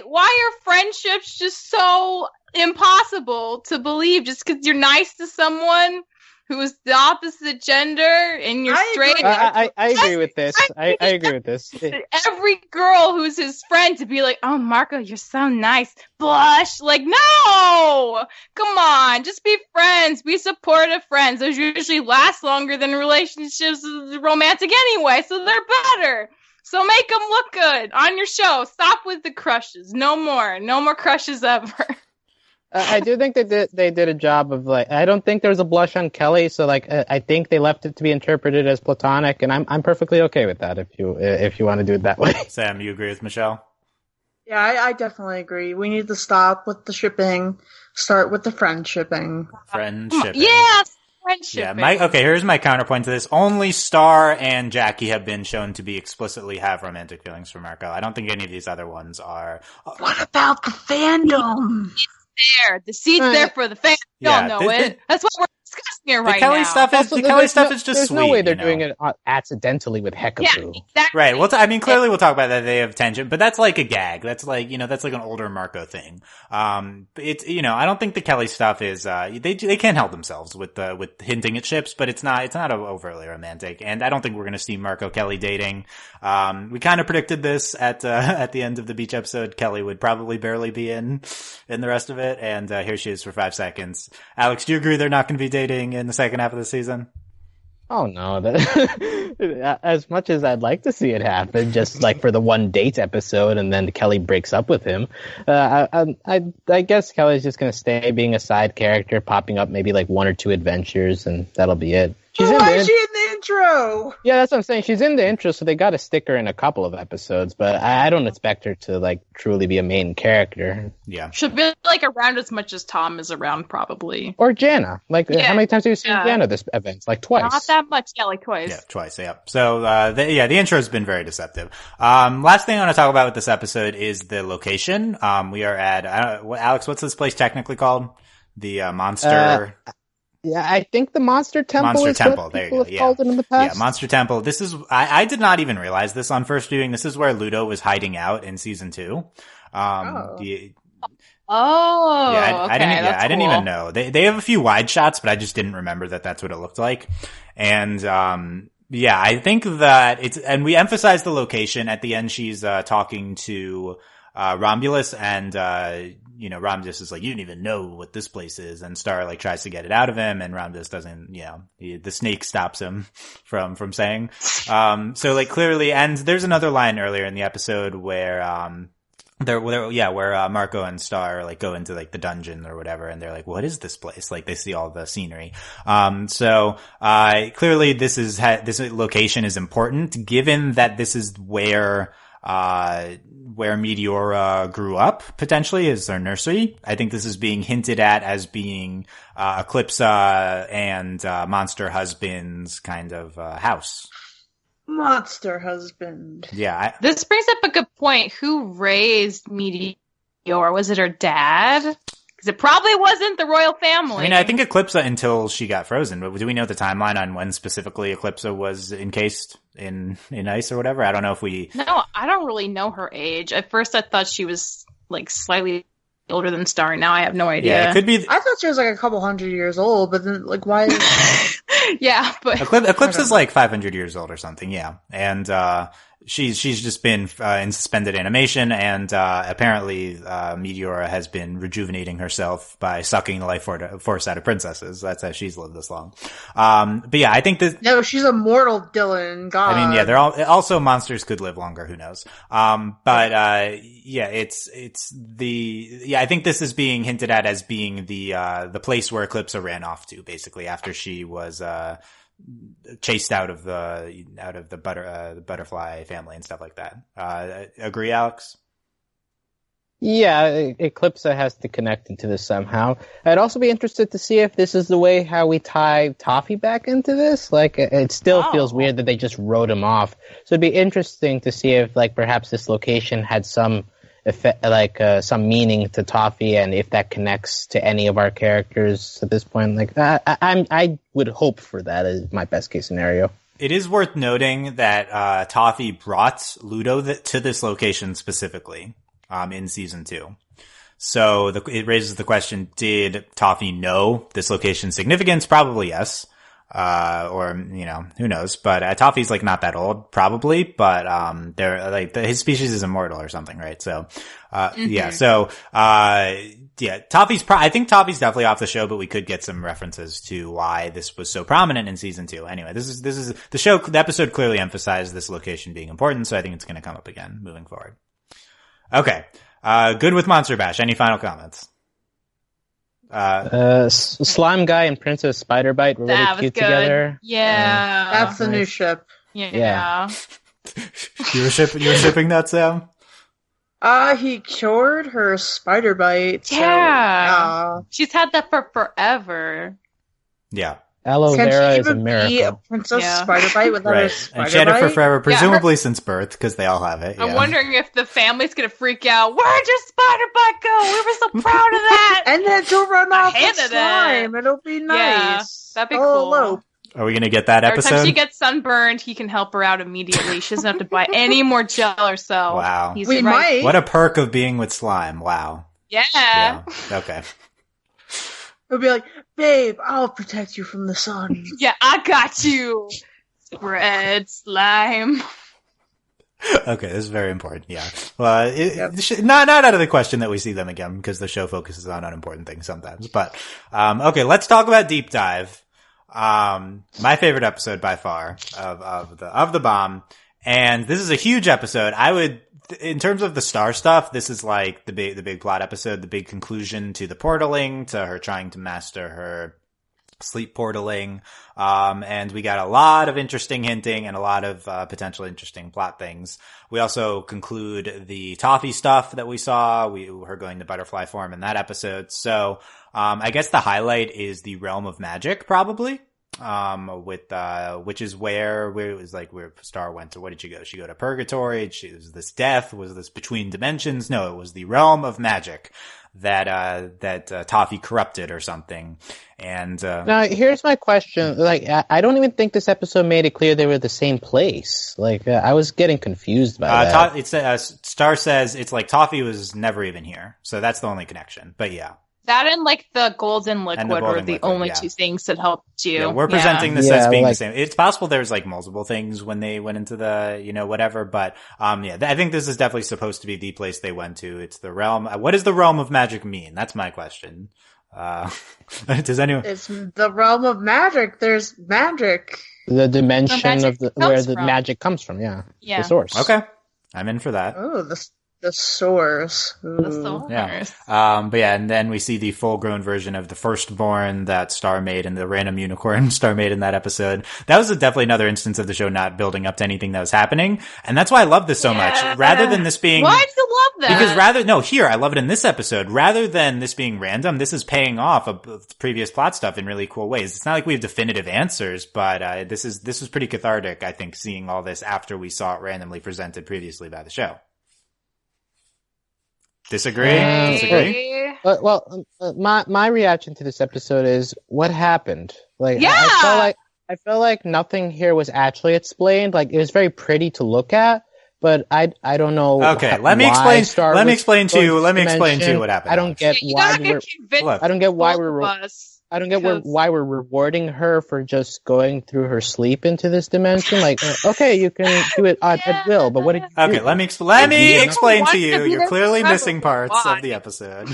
Why are friendships just so impossible to believe? Just because you're nice to someone. who's the opposite gender and you're straight. I agree with this. I agree with this. Every girl who's his friend to be like, oh, Marco, you're so nice. Blush. Like, no! Come on. Just be friends. Be supportive friends. Those usually last longer than relationships romantic anyway, so they're better. So make them look good on your show. Stop with the crushes. No more crushes ever. I do think they did a job of I don't think there was a blush on Kelly, so I think they left it to be interpreted as platonic, and I'm perfectly okay with that if you want to do it that way. Sam, you agree with Michelle? Yeah, I definitely agree. We need to stop with the shipping. Start with the friendshipping. Friendshipping. Yes. Friendship. Yeah, okay, here's my counterpoint to this. Only Star and Jackie have been shown to be explicitly have romantic feelings for Marco. I don't think any of these other ones are. What about the fandom? There. The seat's there for the fans. You all know it. That's what we're discussing it right Kelly now. Stuff is, the Kelly stuff is just there's sweet. There's no way they're doing it accidentally with Hekapoo. Yeah, exactly. Right. Well, I mean, clearly we'll talk about that. They have tension, but that's like a gag. That's like, that's like an older Marco thing. It's, I don't think the Kelly stuff is, they can't help themselves with hinting at ships, but it's not overly romantic. And I don't think we're going to see Marco Kelly dating. We kind of predicted this at the end of the beach episode. Kelly would probably barely be in the rest of it. And, here she is for 5 seconds. Alex, do you agree they're not going to be dating in the second half of the season? Oh no, as much as I'd like to see it happen, just like for the one date episode and then Kelly breaks up with him, I guess Kelly's just going to stay being a side character, popping up maybe like 1 or 2 adventures, and that'll be it. Why is she in the intro? Yeah, that's what I'm saying. She's in the intro, so they got to stick her in a couple of episodes, but I don't expect her to truly be a main character. Yeah. She'll be around as much as Tom is around, probably. Or Jana. How many times have you seen Jana this event? Twice. Not that much, twice. Yeah, twice, yeah. So, the intro has been very deceptive. Last thing I want to talk about with this episode is the location. We are at, Alex, what's this place technically called? The Monster... Yeah, I think the Monster Temple is what people have called it in the past. Yeah, Monster Temple. This is, I did not even realize this on first viewing. This is where Ludo was hiding out in season 2. I didn't even know. They have a few wide shots, but I just didn't remember that that's what it looked like. And, I think that and we emphasize the location at the end. She's, talking to, Romulus and, Romulus is like, you don't even know what this place is. And Star tries to get it out of him, and Romulus doesn't, the snake stops him from saying. So clearly, and there's another line earlier in the episode where, where Marco and Star go into the dungeon or whatever, and they're like, what is this place? They see all the scenery. Clearly this location is important, given that this is where Meteora grew up, potentially, is their nursery. I think this is being hinted at as being Eclipsa and Monster Husband's kind of house. Monster Husband. Yeah. This brings up a good point. Who raised Meteora? Was it her dad? Because it probably wasn't the royal family. I mean, I think Eclipsa until she got frozen. But do we know the timeline on when specifically Eclipsa was encased in ice or whatever? I don't know if we... No, I don't really know her age. At first I thought she was slightly older than Star. Now I have no idea. Yeah, it could be... I thought she was a couple hundred years old, but then why... Yeah, but... Eclipsa's 500 years old or something, yeah. And, she's just been in suspended animation, and apparently Meteora has been rejuvenating herself by sucking the life force out of princesses. That's how she's lived this long. But yeah, I think that... No, she's immortal, Dylan. God. I mean, yeah, they're all... Also, monsters could live longer, who knows? I think this is being hinted at as being the place where Eclipsa ran off to, basically, after she was chased out of the butterfly family and stuff like that. Agree, Alex? Yeah, Eclipsa has to connect into this somehow. I'd also be interested to see if this is the way how we tie Toffee back into this. It still feels weird that they just wrote him off. So it'd be interesting to see if perhaps this location had some effect, some meaning to Toffee, and if that connects to any of our characters at this point. I would hope for that as my best case scenario. It is worth noting that Toffee brought Ludo to this location specifically in season 2. So it raises the question: did Toffee know this location's significance? Probably yes. or, who knows, but, Toffee's like not that old, probably, but, they're like, his species is immortal or something, right? So, yeah, so, yeah, I think Toffee's definitely off the show, but we could get some references to why this was so prominent in season 2. Anyway, this is the episode clearly emphasized this location being important, so I think it's going to come up again moving forward. Okay. Good with Monster Bash. Any final comments? Slime Guy and Princess Spiderbite were really cute good. Together. Yeah. That's the new ship. Yeah. You were shipping that, Sam? He cured her spider bite. Yeah. So, She's had that for forever. Yeah. Aloe can vera she is a even be a miracle. princess spider bite without a Right. spider And she had it for bite? forever, presumably since birth, because they all have it. Yeah. I'm wondering if the family's gonna freak out. Where'd your spider bite go? We were so proud of that. And then she'll run off with hated it. slime. It'll be nice. Yeah, that'd be Oh, cool. elope. Are we going to get that Every episode? time she gets sunburned, he can help her out immediately. She doesn't have to buy any more gel herself. Wow. He's We right. might. What a perk of being with slime. Wow. Yeah. Yeah. Okay. It'll be like, babe, I'll protect you from the sun. Yeah, I got you. Spread slime. Okay, this is very important. Yeah. Well, not out of the question that we see them again, because the show focuses on unimportant things sometimes. But, okay, let's talk about Deep Dive. My favorite episode by far of the bomb. And this is a huge episode. In terms of the Star stuff, this is like the big plot episode, the big conclusion to the portaling, to her trying to master her sleep portaling. And we got a lot of interesting hinting and a lot of, potential interesting plot things. We also conclude the Toffee stuff that we saw, her going to butterfly form in that episode. So, I guess the highlight is the realm of magic, probably. Which is where it was like where Star went to. What did she go? She go to purgatory. Was this death? Was this between dimensions? No, it was the realm of magic that Toffee corrupted or something. And, now here's my question. Like, I don't even think this episode made it clear they were the same place. Like, I was getting confused by that. Star says it's like Toffee was never even here. So that's the only connection. But yeah. That and like the golden liquid golden were the liquid, only yeah. two things that helped you. Yeah, we're presenting this Yeah, as being like- the same. It's possible there's like multiple things when they went into the, whatever, but, yeah, I think this is definitely supposed to be the place they went to. It's the realm. What does the realm of magic mean? That's my question. Does anyone? It's the realm of magic. There's magic. The dimension magic of where comes the from. magic comes from. Yeah. Yeah. The source. Okay. I'm in for that. Oh, the source. The Ooh. source. Yeah. But yeah, and then we see the full grown version of the firstborn that Star made and the random unicorn Star made in that episode. That was definitely another instance of the show not building up to anything that was happening. And that's why I love this so much. Rather than this being, Why'd you love that? because here, I love it in this episode. Rather than this being random, this is paying off of previous plot stuff in really cool ways. It's not like we have definitive answers, but, this was pretty cathartic, I think, seeing all this after we saw it randomly presented previously by the show. Disagree? Disagree? My reaction to this episode is what happened. Like, Yeah! I felt like nothing here was actually explained. Like, it was very pretty to look at, but I don't know. Okay, let me explain to you what happened. I don't get You why gotta get convinced. Look, I don't get why both we're of us. I don't get because- why we're rewarding her for just going through her sleep into this dimension. Like, okay, you can do it at will, but what did you do? Okay, let me explain want to to you. be You're there clearly forever. missing parts Why? of the episode.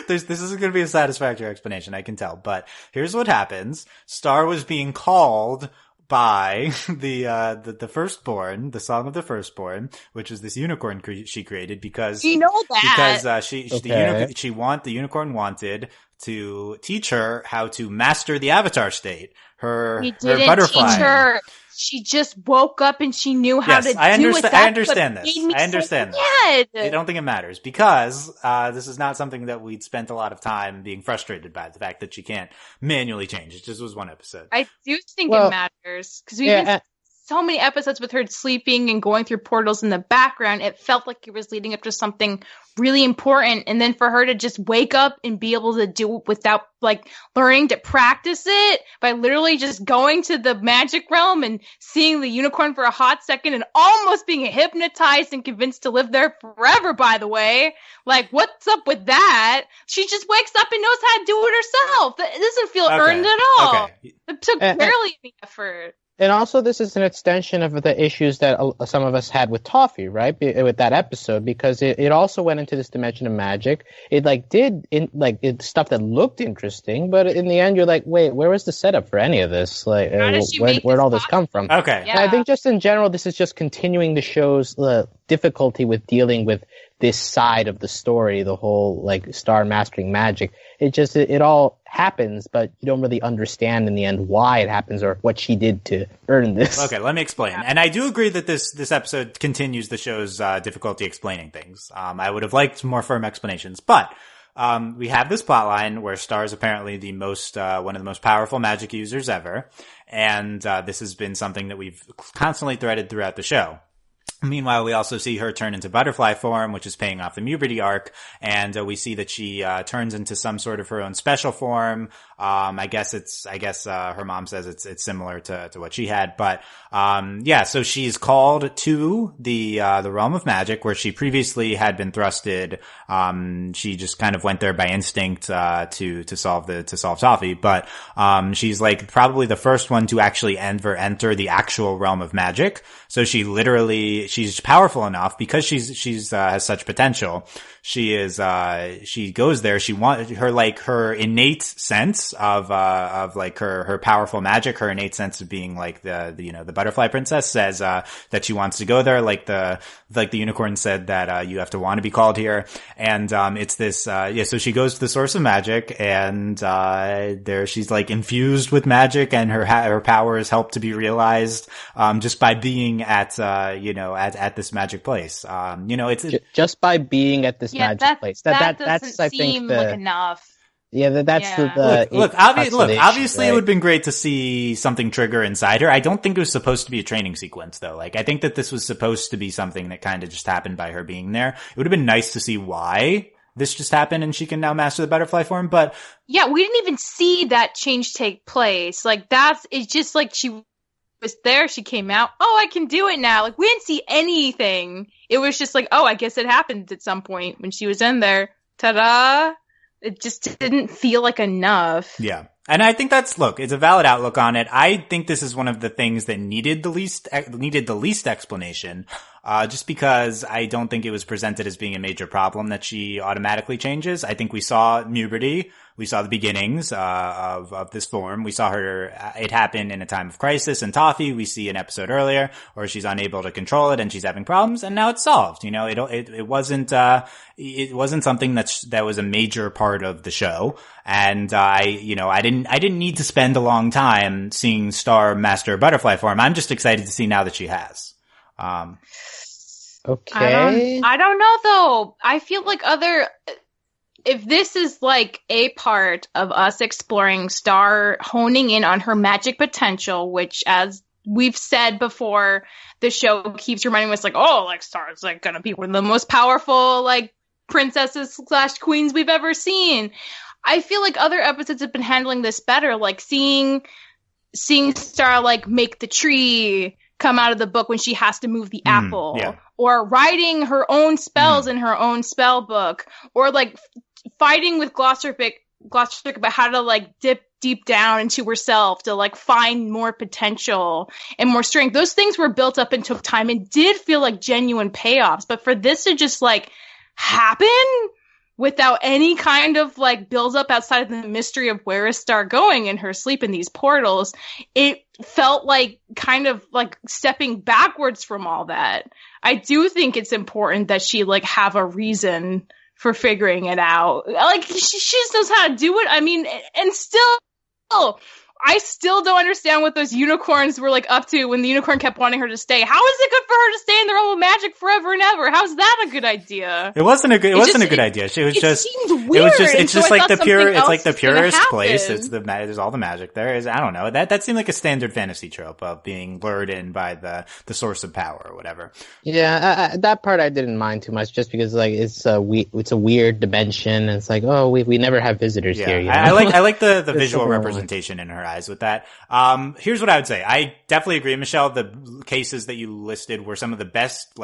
This isn't going to be a satisfactory explanation, I can tell. But here's what happens. Star was being called by the firstborn, the song of the firstborn, which is this unicorn she created because You know that. because Okay. the unicorn wanted to teach her how to master the avatar state. Her He didn't butterfly. teach her. She just woke up and she knew how Yes, to I do understand- it. I That's understand what this. made me I understand so this. mad. I don't think it matters because this is not something that we'd spent a lot of time being frustrated by, the fact that she can't manually change. It just was one episode. I do think Well, it matters because we've yeah, been so many episodes with her sleeping and going through portals in the background. It felt like it was leading up to something really important. And then for her to just wake up and be able to do it without like learning to practice it by literally just going to the magic realm and seeing the unicorn for a hot second and almost being hypnotized and convinced to live there forever, by the way. Like, what's up with that? She just wakes up and knows how to do it herself. It doesn't feel earned at all. Okay. It took barely any effort. And also, this is an extension of the issues that some of us had with Toffee, right? With that episode, because it also went into this dimension of magic. It it's stuff that looked interesting, but in the end, you're like, wait, where was the setup for any of this? Like, where'd all this come from? Okay. Yeah. And I think just in general, this is just continuing the show's difficulty with dealing with this side of the story, the whole like Star mastering magic. It all happens, but you don't really understand in the end why it happens or what she did to earn this. Okay, let me explain. And I do agree that this episode continues the show's difficulty explaining things. I would have liked more firm explanations, but we have this plot line where Star is apparently the most one of the most powerful magic users ever, and this has been something that we've constantly threaded throughout the show. Meanwhile, we also see her turn into butterfly form, which is paying off the puberty arc, and we see that she turns into some sort of her own special form. I guess her mom says it's similar to what she had, but so she's called to the realm of magic where she previously had been thrusted. She just kind of went there by instinct to solve Toffee, but she's like probably the first one to actually enter the actual realm of magic. So she's powerful enough because she's has such potential. She goes there. She her innate sense of like her powerful magic, her innate sense of being like the butterfly princess says, that she wants to go there. Like the unicorn said that, you have to want to be called here. And, it's this, so she goes to the source of magic and, there she's like infused with magic and her powers help to be realized, just by being at this magic place. It's just by being at this magic place. That's I think like enough. Yeah, the look. Obviously, right? It would have been great to see something trigger inside her. I don't think it was supposed to be a training sequence, though. Like, I think that this was supposed to be something that kind of just happened by her being there. It would have been nice to see why this just happened and she can now master the butterfly form. But yeah, we didn't even see that change take place. Like, it's just like she was there, she came out. Oh, I can do it now. Like, we didn't see anything. It was just like, oh, I guess it happened at some point when she was in there. Ta-da! It just didn't feel like enough. Yeah. And I think it's a valid outlook on it. I think this is one of the things that needed the least explanation, just because I don't think it was presented as being a major problem that she automatically changes. I think we saw puberty. We saw the beginnings, of this form. We saw it happen in a time of crisis in Toffee. We see an episode earlier where she's unable to control it and she's having problems and now it's solved. It wasn't something that was a major part of the show. And, I didn't need to spend a long time seeing Star master butterfly form. I'm just excited to see now that she has. Okay. I don't know though. I feel like if this is like a part of us exploring Star honing in on her magic potential, which as we've said before, the show keeps reminding us like, oh, like Star's like gonna be one of the most powerful like princesses / queens we've ever seen. I feel like other episodes have been handling this better, like seeing Star like make the tree come out of the book when she has to move the apple, yeah. Or writing her own spells in her own spell book, or like fighting with Glosserpick about how to like dip deep down into herself to like find more potential and more strength. Those things were built up and took time and did feel like genuine payoffs. But for this to just like happen without any kind of like build up outside of the mystery of where is Star going in her sleep in these portals, it felt like kind of like stepping backwards from all that. I do think it's important that she like have a reason for figuring it out. Like, she just knows how to do it. I mean, and still, I still don't understand what those unicorns were like up to when the unicorn kept wanting her to stay. How is it good for her to stay in the realm of magic forever and ever? How's that a good idea? It wasn't a good idea. Seemed weird. It's just like the purest place. It's There's all the magic there. I don't know. That seemed like a standard fantasy trope of being lured in by the source of power or whatever. Yeah, that part I didn't mind too much, just because like it's a weird dimension, and it's like, oh, we never have visitors here. You know? I like the visual representation in her eyes with that. Here's what I would say. I definitely agree, Michelle. The cases that you listed were some of the best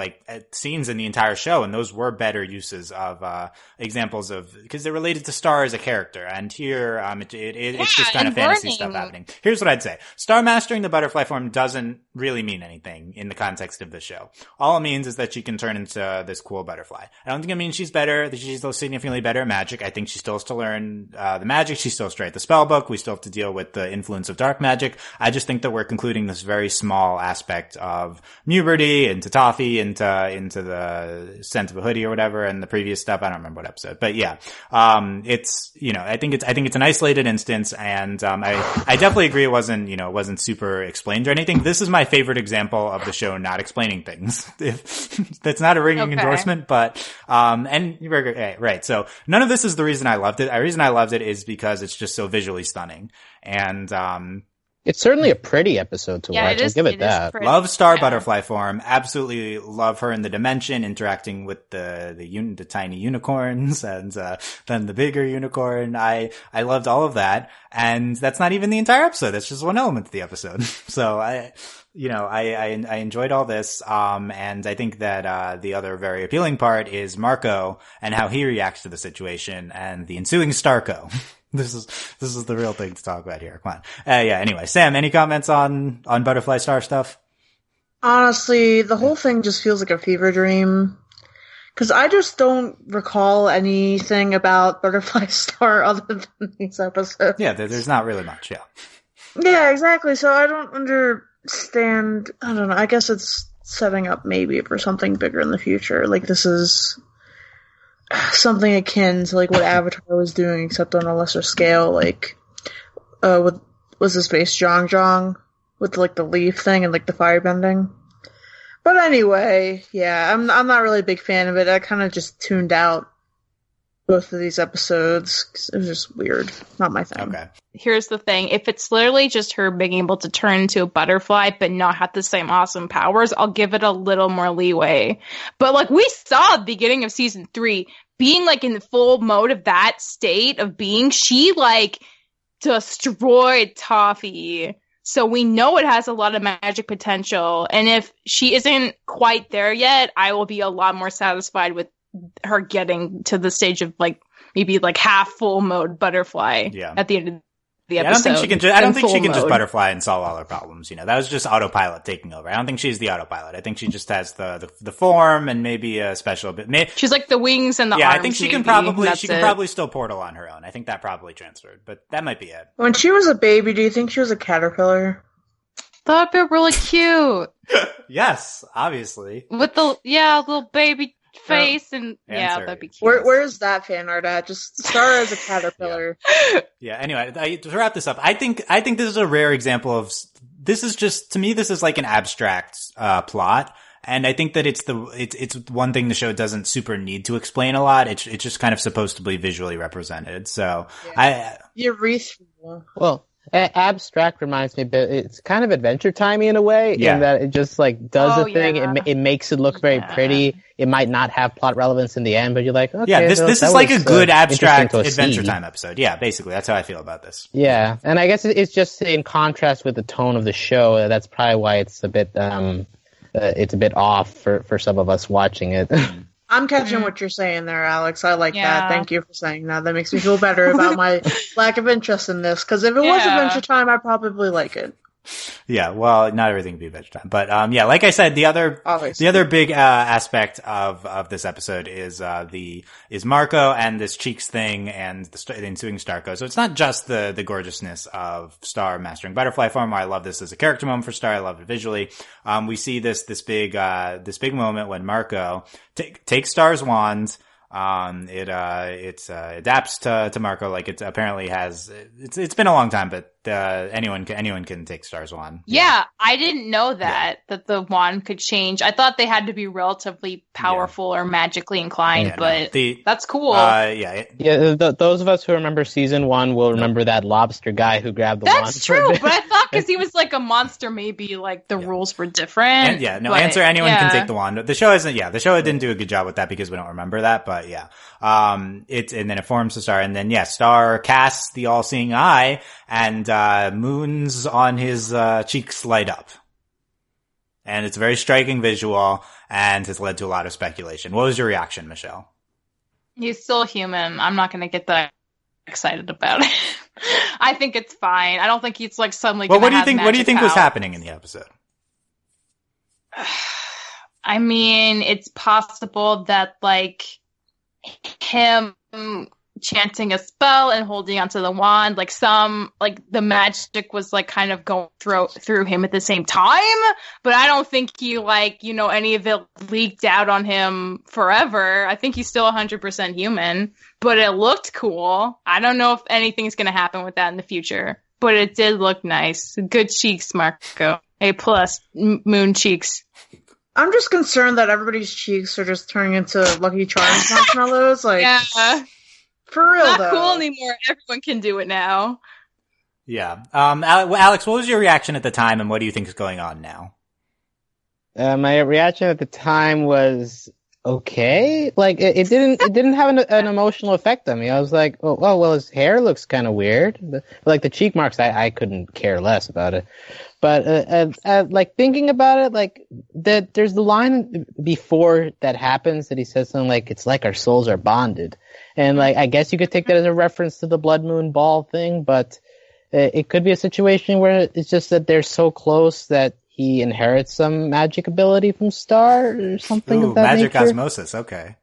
scenes in the entire show, and those were better uses of examples of, because they're related to Star as a character. And here, it's just kind of fantasy stuff happening. Here's what I'd say: Star mastering the butterfly form doesn't really mean anything in the context of the show. All it means is that she can turn into this cool butterfly. I don't think it means she's better, that she's still significantly better at magic. I think she still has to learn the magic. She still has to write the spell book. We still have to deal with the influence of dark magic. I just think that we're concluding this very small aspect of Muberty into Toffee into the scent of a hoodie or whatever, and the previous stuff. I don't remember what episode, but yeah, it's, I think it's an isolated instance, and I definitely agree it wasn't super explained or anything. This is my favorite example of the show not explaining things. That's not a ringing endorsement, but right. So none of this is the reason I loved it. The reason I loved it is because it's just so visually stunning, and it's certainly a pretty episode to watch. I'll give it that. Love Star butterfly form. Absolutely love her in the dimension, interacting with the tiny unicorns, and then the bigger unicorn. I loved all of that, and that's not even the entire episode. That's just one element of the episode. So I enjoyed all this, and I think that the other very appealing part is Marco and how he reacts to the situation and the ensuing Starco. This is the real thing to talk about here. Come on. Anyway, Sam, any comments on Butterfly Star stuff? Honestly, the whole thing just feels like a fever dream. Because I just don't recall anything about Butterfly Star other than these episodes. Yeah, there's not really much, yeah. Yeah, exactly. So I don't understand. I don't know. I guess it's setting up maybe for something bigger in the future. Like, this is something akin to like what Avatar was doing, except on a lesser scale. Like, was his face Jong with like the leaf thing and like the firebending. But anyway, yeah, I'm not really a big fan of it. I kind of just tuned out both of these episodes 'cause it was just weird. Not my thing. Okay. Here's the thing. If it's literally just her being able to turn into a butterfly but not have the same awesome powers, I'll give it a little more leeway. But like we saw at the beginning of season 3, being like in the full mode of that state of being, she like destroyed Toffee. So we know it has a lot of magic potential. And if she isn't quite there yet, I will be a lot more satisfied with her getting to the stage of like maybe like half full mode butterfly at the end of the episode. I don't think she can just butterfly and solve all her problems. That was just autopilot taking over. I don't think she's the autopilot. I think she just has the form and maybe a special bit. She's like the wings and the arms. I think she can probably still portal on her own. I think that probably transferred, but that might be it. When she was a baby, do you think she was a caterpillar? That'd be really cute. Yes, obviously. With the little baby face and that'd be cute. Where's that fan art at? Just Star as a caterpillar. Anyway, to wrap this up, I think this is a rare example of, this is just, to me, this is like an abstract plot, and I think that it's one thing the show doesn't super need to explain a lot. It's just kind of supposed to be visually represented. So well, abstract reminds me a bit, it's kind of Adventure Timey in a way, in that it just like does a thing. It makes it look very pretty. It might not have plot relevance in the end, but you're like, okay, this is like a good abstract Adventure Time episode. Yeah, basically, that's how I feel about this. Yeah, and I guess it's just in contrast with the tone of the show. That's probably why it's a bit off for some of us watching it. I'm catching what you're saying there, Alex. I like that. Thank you for saying that. That makes me feel better about my lack of interest in this. Because if it was Adventure Time, I'd probably like it. Yeah, well, not everything would be Adventure Time, but like I said, the other big aspect of this episode is Marco and this Cheeks thing and the ensuing Starco. So it's not just the gorgeousness of Star mastering butterfly form. I love this as a character moment for Star. I love it visually. We see this big moment when Marco takes Star's wand, It adapts to Marco. Like it apparently has. It's been a long time, but anyone can take Star's wand. Yeah, I didn't know that the wand could change. I thought they had to be relatively powerful or magically inclined, but that's cool. Those of us who remember season 1 will remember that lobster guy who grabbed the wand. That's true, but I thought because he was like a monster, maybe like the rules were different. Anyone can take the wand. The show didn't do a good job with that because we don't remember that, but yeah. And then it forms the Star, and then Star casts the all-seeing eye, and moons on his cheeks light up. And it's a very striking visual, and has led to a lot of speculation. What was your reaction, Michelle? He's still human. I'm not going to get that excited about it. I think it's fine. I don't think he's like suddenly. Well, what do you think was happening in the episode? I mean, it's possible that like him chanting a spell and holding onto the wand, like the magic was like kind of going through him at the same time, but I don't think he any of it leaked out on him forever. I think he's still 100% human, but it looked cool. I don't know if anything's going to happen with that in the future, but it did look nice. Good cheeks, Marco. A+, moon cheeks. I'm just concerned that everybody's cheeks are just turning into Lucky Charms marshmallows. Like, yeah. For real, it's not cool anymore. Everyone can do it now. Yeah. Alex, what was your reaction at the time, and what do you think is going on now? My reaction at the time was okay. Like it didn't have an emotional effect on me. I was like, oh well, his hair looks kind of weird. Like the cheek marks, I couldn't care less about it. But like thinking about it, like there's the line before that happens that he says something like, "It's like our souls are bonded," and like I guess you could take that as a reference to the blood moon ball thing, but it could be a situation where it's just that they're so close that he inherits some magic ability from Star or something of that magic nature. Osmosis, okay.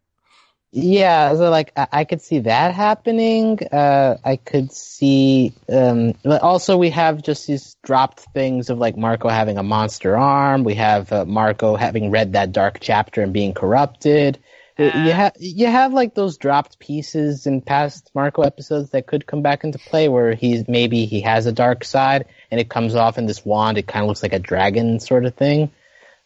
Yeah, so like I could see that happening. I could see. Also, we have just these dropped things of like Marco having a monster arm. We have Marco having read that dark chapter and being corrupted. You have like those dropped pieces in past Marco episodes that could come back into play, where he has a dark side and it comes off in this wand. It kind of looks like a dragon sort of thing.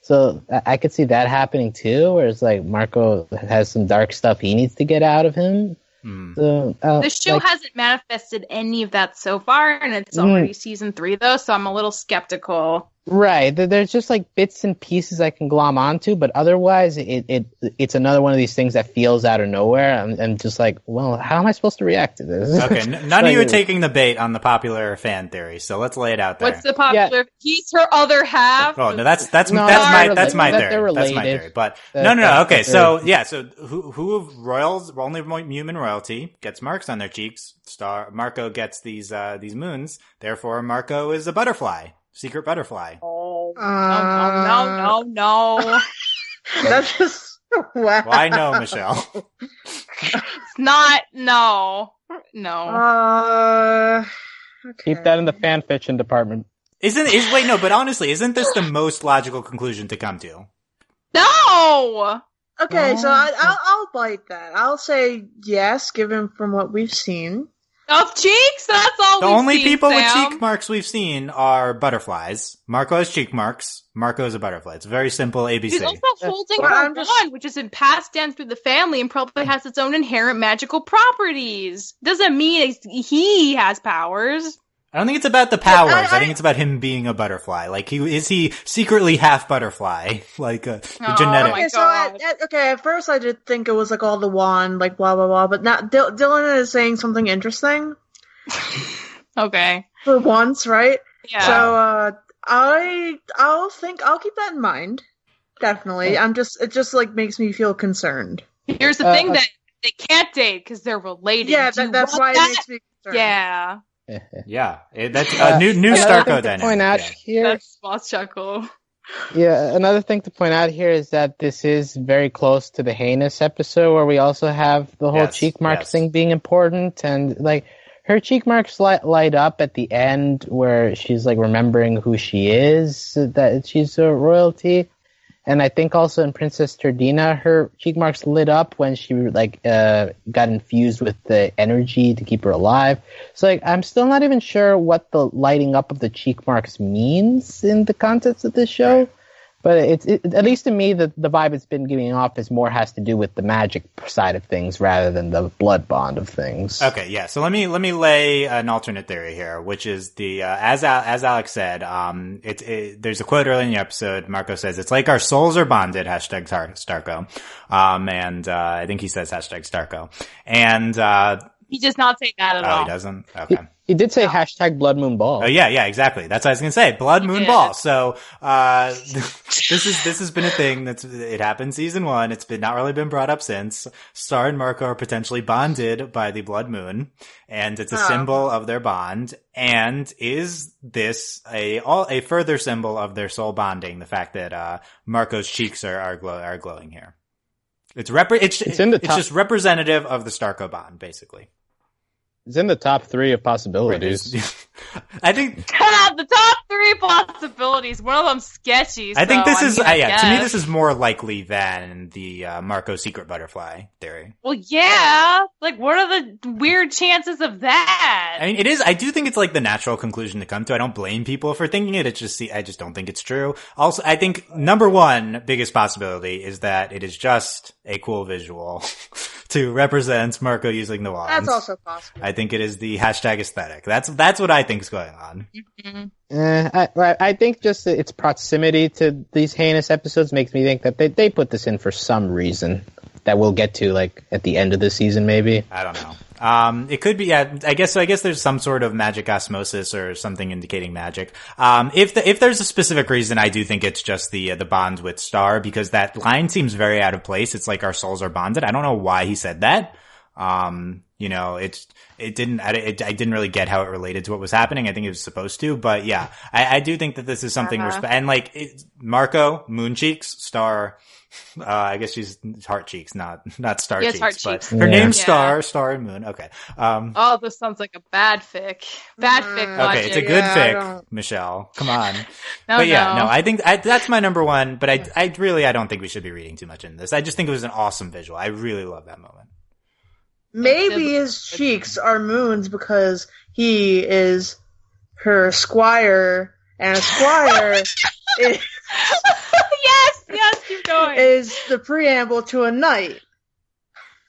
So I could see that happening too, where it's like Marco has some dark stuff he needs to get out of him. So, the show hasn't manifested any of that so far, and it's already season 3 though, so I'm a little skeptical. Right, there's just like bits and pieces I can glom onto, but otherwise it's another one of these things that feels out of nowhere. I'm just like, well, how am I supposed to react to this? Okay, none of you are taking the bait on the popular fan theory, so let's lay it out there. What's the popular? Yeah. He's her other half. Oh no, that's my theory. That's my theory. But no. Okay, so who royals? Only human royalty gets marks on their cheeks. Marco gets these moons. Therefore, Marco is a butterfly. Secret butterfly. Oh, no. That's just, wow. Well, I know, Michelle. It's not, no. Okay. Keep that in the fan fiction department. But honestly, isn't this the most logical conclusion to come to? No! Okay, so I'll bite that. I'll say yes, given from what we've seen. Of cheeks? That's all the we've only seen, people Sam. with cheek marks we've seen are butterflies. Marco has cheek marks. Marco is a butterfly. It's very simple ABC. He's also holding her wand, which has been passed down through the family and probably has its own inherent magical properties. Doesn't mean he has powers. I don't think it's about the powers. I think it's about him being a butterfly. Like, is he secretly half butterfly? Like, the genetic. Okay, so at first I did think it was like all the wand, like blah, blah, blah, but now Dylan is saying something interesting. Okay. For once, right? Yeah. So, I'll keep that in mind. Definitely. It just like makes me feel concerned. Here's the thing that they can't date because they're related. Yeah, that's why it makes me concerned. Yeah. Yeah, that's a new Starco dynamic. Point out here, that's small chuckle. Yeah, another thing to point out here is that this is very close to the heinous episode, where we also have the whole cheek marks thing being important, and like her cheek marks light up at the end, where she's like remembering who she is, that she's a royalty, And I think also in Princess Turdina, her cheek marks lit up when she got infused with the energy to keep her alive. So I'm still not even sure what the lighting up of the cheek marks means in the context of this show. Right. But at least to me, the vibe it's been giving off is more has to do with the magic side of things rather than the blood bond of things. Okay, yeah. So let me lay an alternate theory here, which is the as Alex said, there's a quote early in the episode. Marco says it's like our souls are bonded. Hashtag Starco, and I think he says hashtag Starco, and he does not say that at all. Oh, he doesn't. Okay. He did say hashtag Blood Moon Ball. Oh yeah, exactly. That's what I was gonna say. Blood Moon Ball. So, this has been a thing it happened season 1. It's not really been brought up since. Star and Marco are potentially bonded by the Blood Moon, and it's a symbol of their bond. And is this a further symbol of their soul bonding? The fact that, Marco's cheeks are glowing here. It's just representative of the Starco bond, basically. It's in the top 3 of possibilities. I think the top 3 possibilities. One of them sketchy. I think this is to me this is more likely than the Marco secret butterfly theory. Well, yeah. What are the weird chances of that? I mean, it is. I do think it's the natural conclusion to come to. I don't blame people for thinking it. I just don't think it's true. Also, I think number 1 biggest possibility is that it is just a cool visual to represent Marco using the wands. That's also possible. I think it is the hashtag aesthetic. That's what I think is going on. Mm-hmm. I think just its proximity to these heinous episodes makes me think that they put this in for some reason that we'll get to at the end of the season, maybe. I don't know. It could be, yeah, I guess there's some sort of magic osmosis or something indicating magic. If there's a specific reason, I do think it's just the bond with Star, because that line seems very out of place. It's like our souls are bonded. I don't know why he said that. I didn't really get how it related to what was happening. I think it was supposed to, but yeah, I do think that this is something, Marco, moon cheeks, Star, I guess she's heart cheeks, not star cheeks, heart but cheeks. her name's Star and Moon. Okay. This sounds like a bad fic. Bad fic logic. Okay, it's a good fic, Michelle. Come on. No, I think that's my number 1, but I don't think we should be reading too much into this. I just think it was an awesome visual. I really love that moment. Maybe his cheeks are moons because he is her squire, and a squire is... Yes, keep going. Is the preamble to a knight.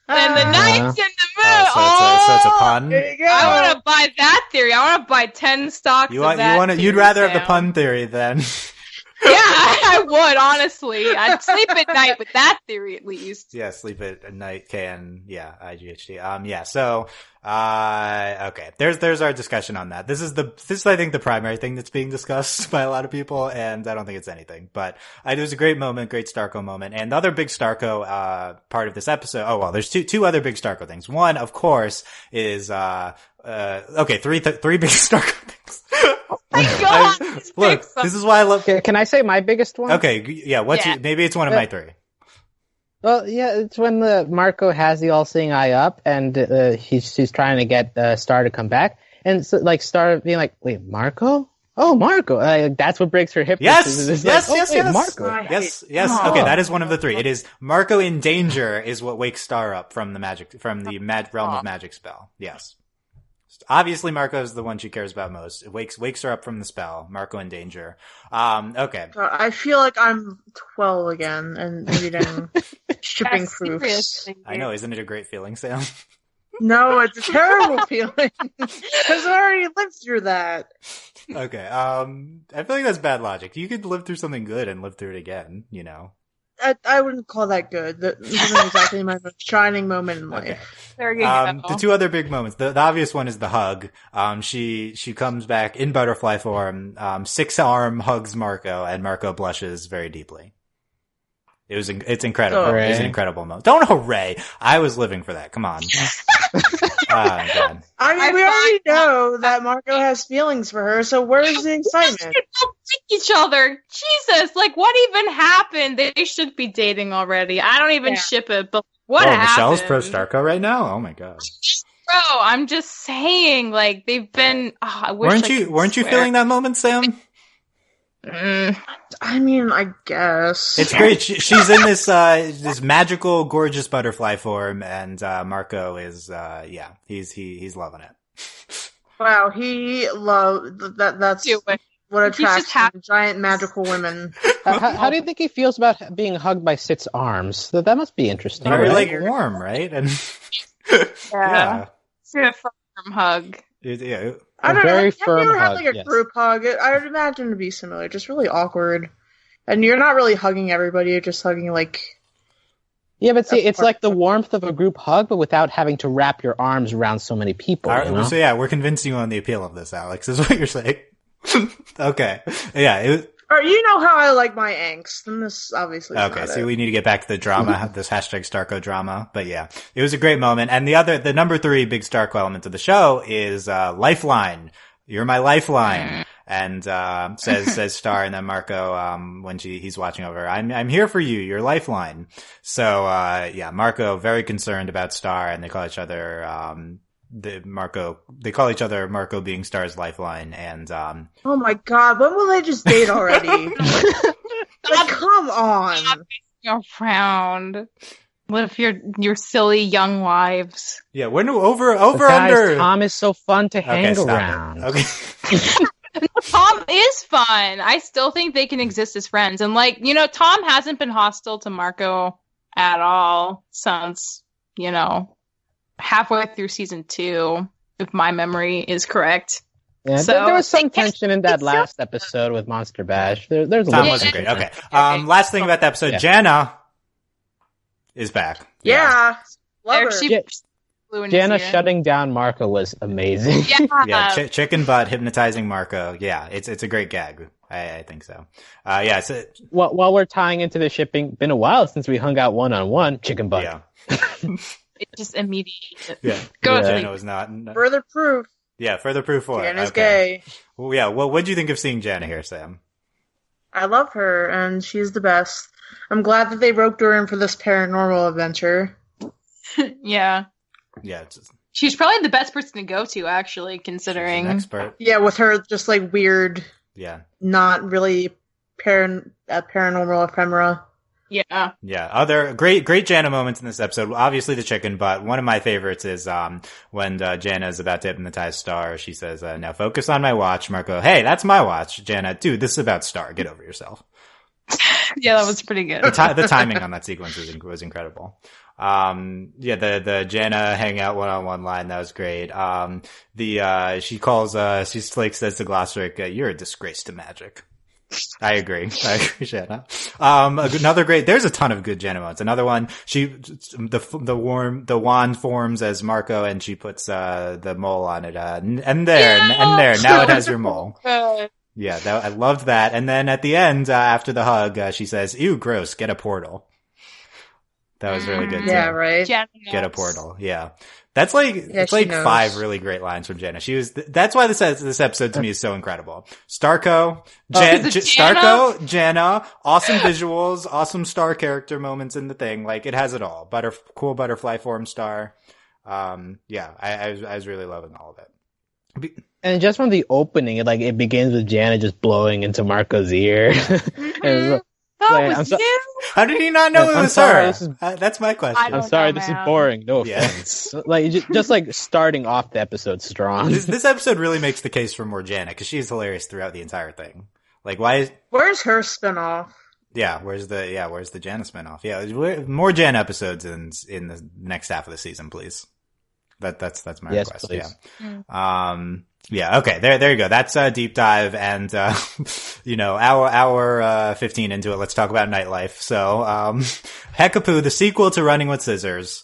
And the knight's in the moon. So it's a pun? There you go. I want to buy that theory. I want to buy 10 stocks of that. You'd rather have the pun theory than... Yeah, I would, honestly. I'd sleep at night with that theory, at least. Yeah, sleep at night IGHT. So, okay. There's our discussion on that. This is, I think, the primary thing that's being discussed by a lot of people, and I don't think it's anything. But, it was a great moment, great Starco moment. And the other big Starco, part of this episode, there's two other big Starco things. One, of course, is, three big Starco things. Oh my god! Look, this is why I love... Can I say my biggest one? Okay, yeah, maybe it's one of my 3. Well, yeah, it's when Marco has the all-seeing eye up, and she's trying to get Star to come back, and so, Star being like, "Wait, Marco? Oh, Marco!" That's what breaks her hypnosis. Yes, Marco. Yes. Okay, that is one of the 3. It is Marco in danger is what wakes Star up from the realm of magic spell. Yes. Obviously, Marco is the one she cares about most. It wakes her up from the spell. Marco in danger. Okay. I feel like I'm 12 again and reading shipping proofs. I know, isn't it a great feeling, Sam? No, it's a terrible feeling because I already lived through that. Okay. I feel like that's bad logic. You could live through something good and live through it again. I wouldn't call that good. This isn't exactly my most shining moment in life. Okay. There you go. The 2 other big moments. The obvious one is the hug. She comes back in butterfly form, 6-arm hugs Marco, and Marco blushes very deeply. It's incredible. Hooray. It's an incredible moment. Don't hooray! I was living for that. Come on. God. I mean, we already know that Marco has feelings for her, so where's the excitement? Each other. Jesus, what even happened? They should be dating already. I don't even ship it, but what happened? Michelle's pro Starco right now? Oh my god. Bro, I'm just saying, they've been. I wish weren't you feeling that moment, Sam? I I mean, I guess. It's great. She's in this this magical, gorgeous butterfly form, and Marco is he's loving it. Wow, he loved that. That's what attracts giant magical women. How do you think he feels about being hugged by Sit's arms? That must be interesting. Very right? like warm, right? And yeah. It's a firm hug. Yeah. I don't very know. firm Have you ever had hug, like a yes. group hug? I would imagine to be similar, just really awkward. And you're not really hugging everybody, you're just hugging like... Yeah, but see, it's like the warmth of a group hug, but without having to wrap your arms around so many people. Right, you know? so yeah, we're convincing you on the appeal of this, Alex, is what you're saying. Okay. Yeah. Or you know how I like my angst, and this obviously is Okay, not so it. we need to get back to the drama, this hashtag Starco drama. But yeah, it was a great moment. And the number 3 big Starco element of the show is, lifeline. You're my lifeline. And, says Star, and then Marco, when he's watching over, I'm here for you, your lifeline. So, yeah, Marco very concerned about Star, and they call each other, Marco being Star's lifeline, and Oh my god, when will they just date already? Like, come on. Around. What if your silly young wives? yeah, when over Guys, under. Tom is so fun to hang stop around. it. Okay. Tom is fun. I still think they can exist as friends. And Tom hasn't been hostile to Marco at all since, halfway through season 2, if my memory is correct. Yeah, So, there was some it's- tension in that it's last episode with Monster Bash. There's a Tom little wasn't great. tension. Okay. Last thing about the episode, Yeah. Jana is back. Yeah. Love her. She flew in his Jana ear. shutting down Marco was amazing. Yeah. Yeah, chicken butt hypnotizing Marco. Yeah, it's a great gag. I think so. Yeah, While we're tying into the shipping, been a while since we hung out one-on-one. Chicken butt. yeah. It's just immediate. Yeah. Go Yeah. ahead. Jana was not. Further proof. Yeah, further proof for it. Jana's Okay. gay. Well, yeah. Well, what do you think of seeing Jana here, Sam? I love her, and she's the best. I'm glad that they roped her in for this paranormal adventure. Yeah. Yeah, it's just, She's probably the best person to go to, actually, she's considering. an expert. Yeah, with her just like weird, Yeah. not really paranormal ephemera. Yeah. Yeah, other great Jana moments in this episode. Obviously the chicken butt. One of my favorites is when Jana is about to hypnotize Star. She says, "Now focus on my watch." Marco, "Hey, that's my watch." Jana, "Dude, this is about Star. Get over yourself." Yeah, that was pretty good. The timing on that sequence was incredible. Yeah, the Jana hangout one-on-one line, that was great. She says to Glossric, "You're a disgrace to magic." I agree, Jana. There's a ton of good Jana moments. Another one, the wand forms as Marco, and she puts, the mole on it, and there, now it has your mole. Yeah, I loved that. And then at the end, after the hug, she says, "Ew, gross, get a portal." That was really good, too. Yeah, right. Get a portal, yeah. That's it's she like knows. 5 really great lines from Jana. That's why this episode to me is so incredible. Starco, Jana, awesome visuals, awesome Star character moments in the thing. Like, it has it all. Cool butterfly form Star. Yeah, I was really loving all of it. And just from the opening, it begins with Jana just blowing into Marco's ear. And That I'm was so- you. How did he not know it I'm was sorry, her? this is- That's my question. I'm sorry, know, this is man. boring. No Yeah. offense. Just starting off the episode strong. This episode really makes the case for more Jana, because she's hilarious throughout the entire thing. Like, why is... Where's her spinoff? Yeah, where's the Jana spinoff? Yeah, more Jana episodes in the next half of the season, please. That's my Yes, request. please. Yeah. Yeah. Okay. There you go. That's a deep dive, and hour 15 into it. Let's talk about nightlife. So, Hekapoo, the sequel to Running with Scissors.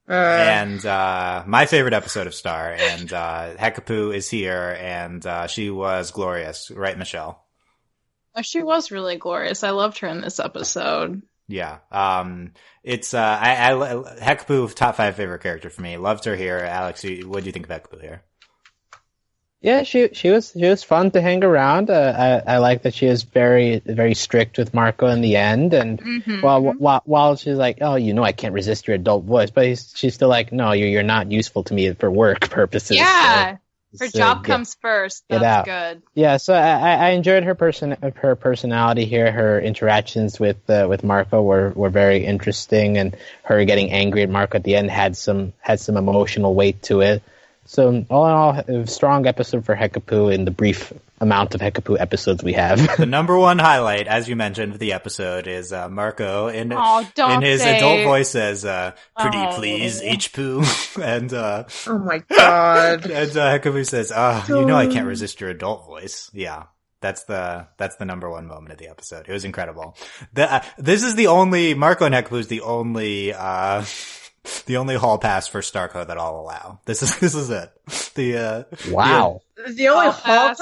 And my favorite episode of Star, and Hekapoo is here, and she was glorious, right, Michelle? Oh, she was really glorious. I loved her in this episode. Yeah. It's Hekapoo, top 5 favorite character for me. Loved her here. Alex, what do you think of Hekapoo here? Yeah, she was fun to hang around. I like that she is very, very strict with Marco in the end, and while she's like, "Oh, I can't resist your adult voice," but she's still like, "No, you're not useful to me for work purposes." Yeah. Her job comes first. That's good. Yeah, so I enjoyed her personality here. Her interactions with Marco were very interesting, and her getting angry at Marco at the end had some emotional weight to it. So all in all, a strong episode for Hekapoo in the brief amount of Hekapoo episodes we have. The number one highlight, as you mentioned, of the episode is Marco in his adult voice says, "Pretty please, H-poo," and oh my god, and Hekapoo says, "You know I can't resist your adult voice." Yeah. That's the number one moment of the episode. It was incredible. This is the only Marco and Hekapoo is the only hall pass for Starco that I'll allow. This is it. Wow. The only hall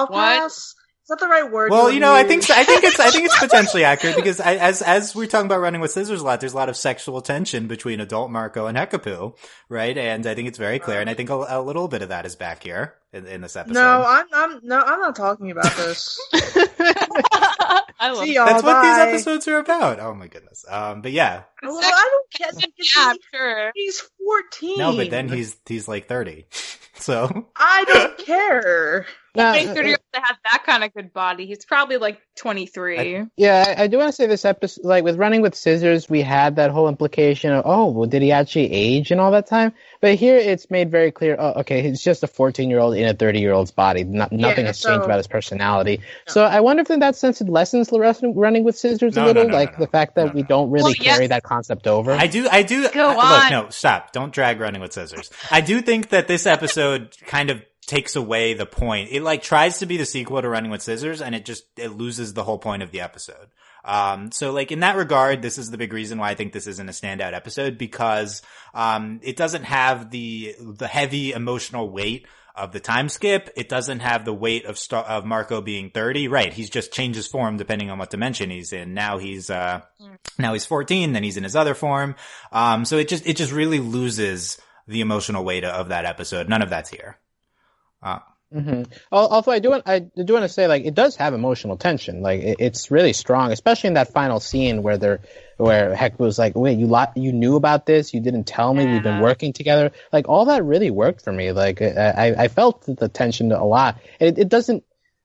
pass? Is that the right word? Well, I think it's potentially accurate because as we're talking about Running with Scissors a lot, there's a lot of sexual tension between adult Marco and Hekapoo, right? And I think it's very clear, and I think a little bit of that is back here in this episode. No, I'm not talking about this. I love That's what these episodes are about. Oh my goodness. But yeah. Well, I don't get. Yeah, sure. He's 14. No, but then he's like 30. So I don't care. I think 30-year-old that has that kind of good body. He's probably like 23. I do want to say this episode, like with Running with Scissors, we had that whole implication of, did he actually age in all that time? But here it's made very clear, okay, he's just a 14-year-old in a 30-year-old's body. Nothing has changed about his personality. No. So I wonder if in that sense it lessens Running with Scissors a little, the fact that we don't really carry that concept over. I do. Go on. Look, no, stop. Don't drag Running with Scissors. I do think that this episode kind of takes away the point. It tries to be the sequel to Running with Scissors, and it loses the whole point of the episode. So in that regard, this is the big reason why I think this isn't a standout episode, because it doesn't have the heavy emotional weight of the time skip. It doesn't have the weight of Marco being 30. Right. He's just changes form depending on what dimension he's in. Now he's 14, then he's in his other form. So it just really loses the emotional weight of that episode. None of that's here. Also, I do want to say, it does have emotional tension. It's really strong, especially in that final scene where Heck was like, "Wait, you knew about this? You didn't tell me. We've been working together." All that really worked for me. I felt the tension a lot. It doesn't.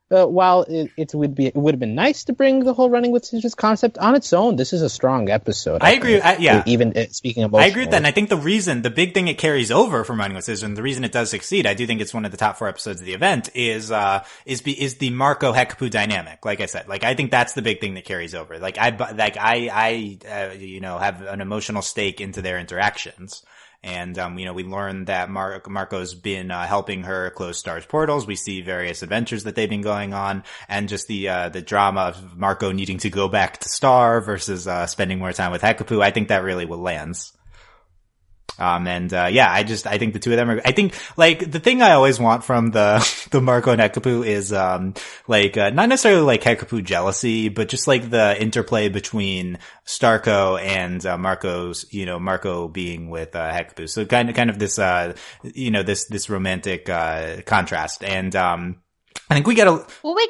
While it would have been nice to bring the whole Running with Scissors concept on its own, this is a strong episode. I agree. Even speaking of, I agree with that. And I think the big thing it carries over from Running with Scissors, and the reason it does succeed, I do think it's one of the top 4 episodes of the event, is the Marco Hekapoo dynamic. Like I said, I think that's the big thing that carries over. I have an emotional stake into their interactions. And, we learned that Marco's been, helping her close Star's portals. We see various adventures that they've been going on, and just the drama of Marco needing to go back to Star versus, spending more time with Hekapoo. I think that really lands. I think the two of them I think, the thing I always want from the Marco and Hekapoo is, not necessarily Hekapoo jealousy, but just the interplay between Starco and, Marco being with, Hekapoo. So kind of this, this romantic, contrast. And, I think we get that a little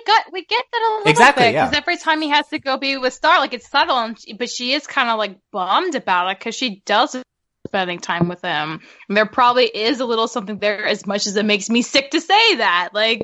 bit, because every time he has to go be with Star, it's subtle, but she is kind of bummed about it because she does spending time with him. And there probably is a little something there, as much as it makes me sick to say that. I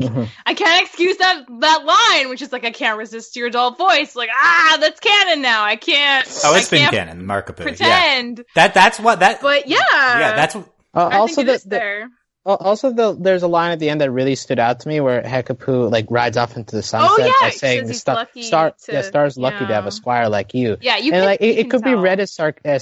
can't excuse that line, which is I can't resist your adult voice. That's canon now. I can't. Oh, it's been canon, Marco. Pretend. Yeah. That's what that. But yeah. Yeah, that's. I think it is there. Also, there's a line at the end that really stood out to me where Hekapoo rides off into the sunset by saying, "Star's lucky to have a squire like you." Yeah, it could be read as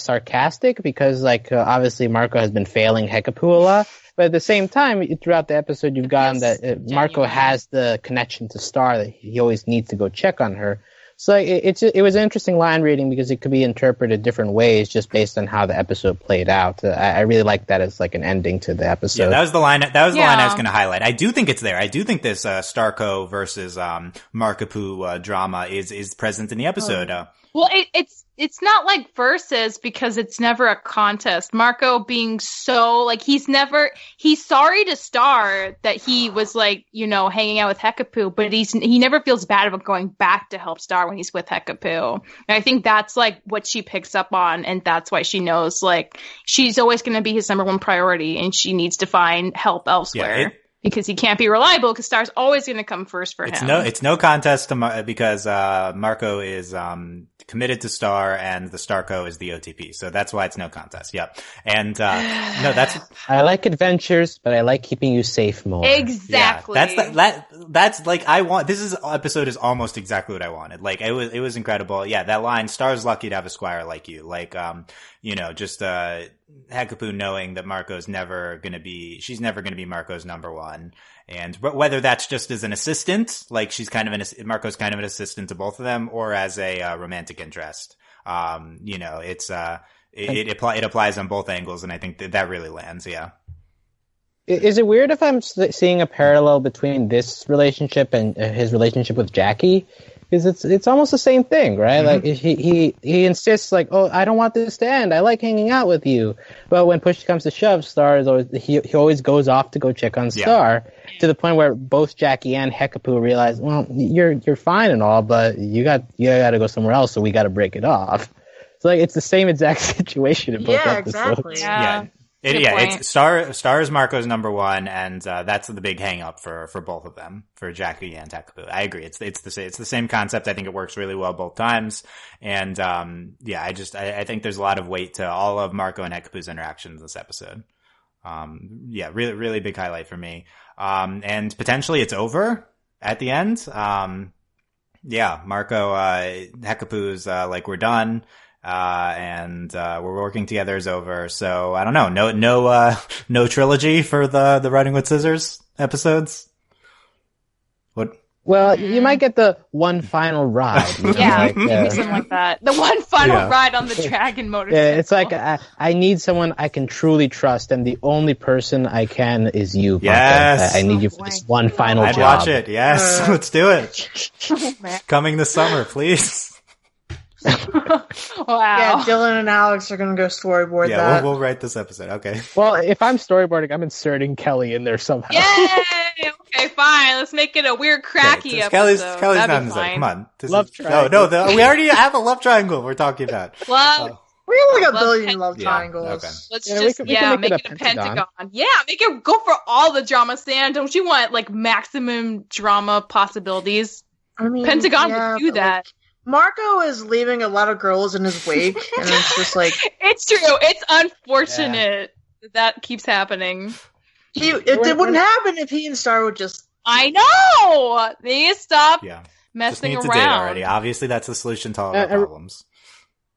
sarcastic because obviously Marco has been failing Hekapoo a lot, but at the same time throughout the episode you've gotten that Marco has the connection to Star, that he always needs to go check on her. So it was an interesting line reading because it could be interpreted different ways just based on how the episode played out. I really like that as an ending to the episode. Yeah, that was the line. That was the line I was going to highlight. I do think it's there. I do think this Starco versus Markapoo drama is present in the episode. Well, it's not versus because it's never a contest. Marco being so he's sorry to Star that he was hanging out with Hekapoo, but he never feels bad about going back to help Star when he's with Hekapoo. And I think that's what she picks up on, and that's why she knows she's always going to be his number one priority, and she needs to find help elsewhere. because he can't be reliable because Star's always going to come first for him. It's no contest to because Marco is committed to Star and the Starco is the OTP. So that's why it's no contest. Yep. And no, that's I like adventures, but I like keeping you safe more. Exactly. Yeah, that's like this episode is almost exactly what I wanted. Like it was incredible. Yeah, that line, Star's lucky to have a squire like you. Like just Hekapoo knowing that she's never going to be Marco's number one. And whether that's just as an assistant, like Marco's kind of an assistant to both of them, or as a romantic interest. It applies on both angles, and I think that really lands. Yeah. Is it weird if I'm seeing a parallel between this relationship and his relationship with Jackie? Because it's almost the same thing, right? Like he insists, like, oh, I don't want this to end. I like hanging out with you. But when push comes to shove, Star is always he always goes off to go check on Star, to the point where both Jackie and Hekapoo realize, well, you're fine and all, but you got to go somewhere else, so we got to break it off. So like it's the same exact situation in both episodes. Exactly. Yeah. It's Star is Marco's number one, and that's the big hang up for both of them, for Jackie and Hekapoo. I agree. It's the same concept. I think it works really well both times. And I think there's a lot of weight to all of Marco and Hekapoo's interactions in this episode. Really, really big highlight for me. And potentially it's over at the end. Marco, Hekapoo's like, we're done. And we're working together is over. So I don't know. No trilogy for the Running with Scissors episodes. What? Well, you might get the one final ride. Something like that. The one final ride on the dragon motorcycle. Yeah, it's like I need someone I can truly trust, and the only person I can is you, Marco. Yes. I need you for this one final I'd job. watch it. Yes, let's do it. Coming this summer, please. Wow. Yeah, Dylan and Alex are going to go storyboard that. Yeah, we'll write this episode. Okay. Well, if I'm storyboarding, I'm inserting Kelly in there somehow. Yay! Okay, fine. Let's make it a weird, cracky episode. Kelly's That'd not be in the fine. Come on. Love triangle. We already have a love triangle we're talking about. Love. We only got a billion love triangles. Okay. Let's we can make it a pentagon. Yeah, make it go for all the drama, Stan. Don't you want like maximum drama possibilities? I mean, Pentagon would do that. Marco is leaving a lot of girls in his wake, and it's just like... It's true. It's unfortunate that keeps happening. It wouldn't happen if he and Star would just... I know! They need to stop messing just around. To date already. Obviously, that's the solution to all of our problems.